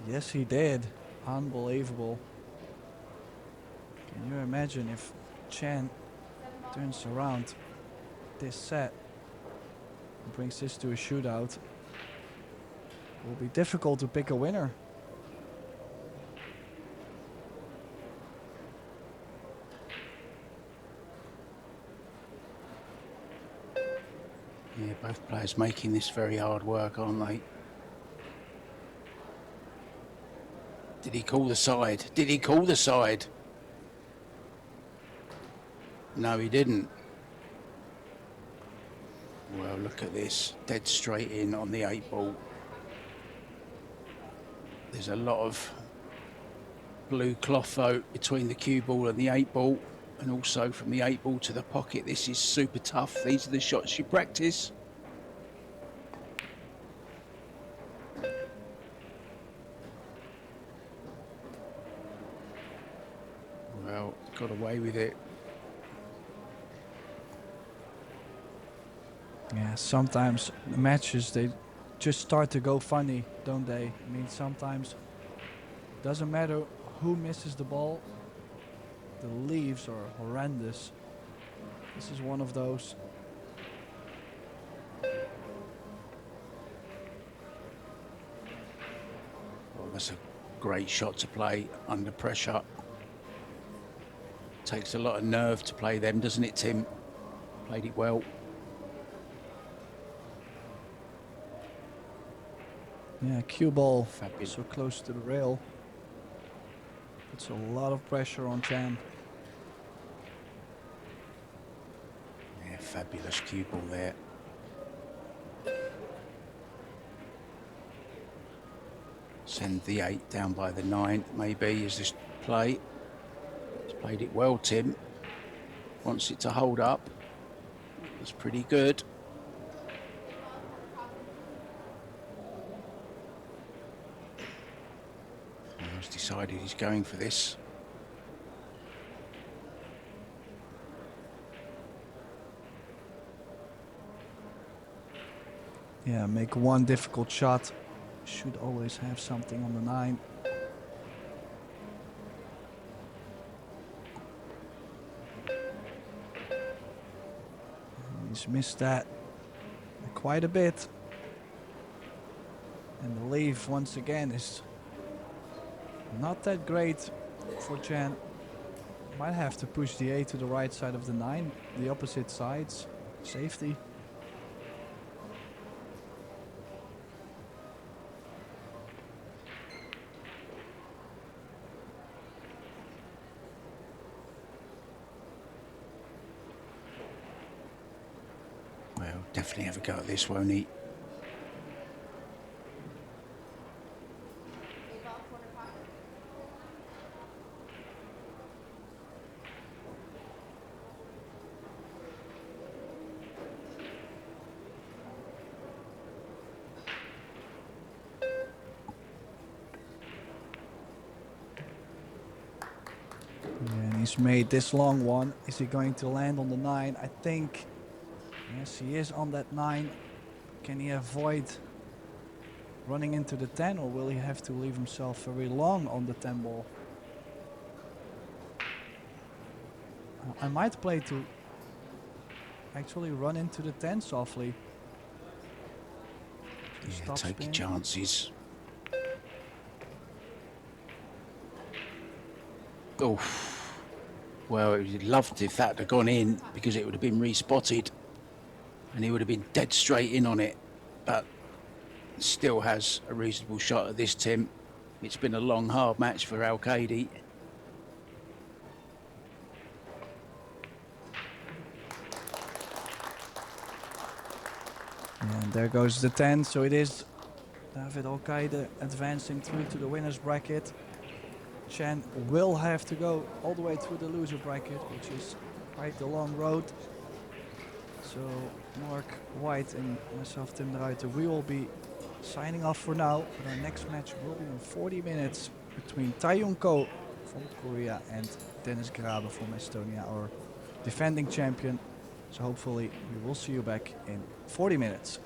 Yes, he did. Unbelievable. Can you imagine if Chan turns around this set and brings this to a shootout? It will be difficult to pick a winner. Yeah, both players making this very hard work, aren't they? Did he call the side? Did he call the side? No, he didn't. Well, look at this. Dead straight in on the 8-ball. There's a lot of blue cloth though between the cue ball and the 8-ball, and also from the 8-ball to the pocket. This is super tough. These are the shots you practice. Well, got away with it. Yeah, sometimes the matches, they just start to go funny, don't they? I mean, sometimes doesn't matter who misses the ball, the leaves are horrendous. This is one of those. Well, that's a great shot to play under pressure. Takes a lot of nerve to play them, doesn't it, Tim? Played it well. Yeah, cue ball Fabulous. so close to the rail. Puts a lot of pressure on Chan. Yeah, fabulous cue ball there. Send the 8 down by the 9, maybe, is this play. He's played it well, Tim. Wants it to hold up. It's pretty good. He's decided he's going for this. Yeah, make one difficult shot. Should always have something on the 9. He's missed that quite a bit. And the leave once again is not that great for Chan. Might have to push the 8 to the right side of the 9, the opposite sides. Safety. Well, definitely have a go at this, won't he? And he's made this long one. Is he going to land on the 9? I think, yes, he is on that 9. Can he avoid running into the 10, or will he have to leave himself very long on the 10 ball? I might play to actually run into the 10 softly. Yeah, Stop take spin. your chances. Oh, well, he'd loved if that had gone in, because it would have been respotted and he would have been dead straight in on it. But still has a reasonable shot at this, Tim. It's been a long, hard match for ALCAIDE. And there goes the 10. So it is David ALCAIDE advancing through to the winner's bracket. Chan will have to go all the way through the loser bracket, which is quite a long road. So Mark White and myself, Tim de Ruiter, we will be signing off for now. But our next match will be in 40 minutes between Taeyong Ko from Korea and Dennis Grabe from Estonia, our defending champion. So hopefully we will see you back in 40 minutes.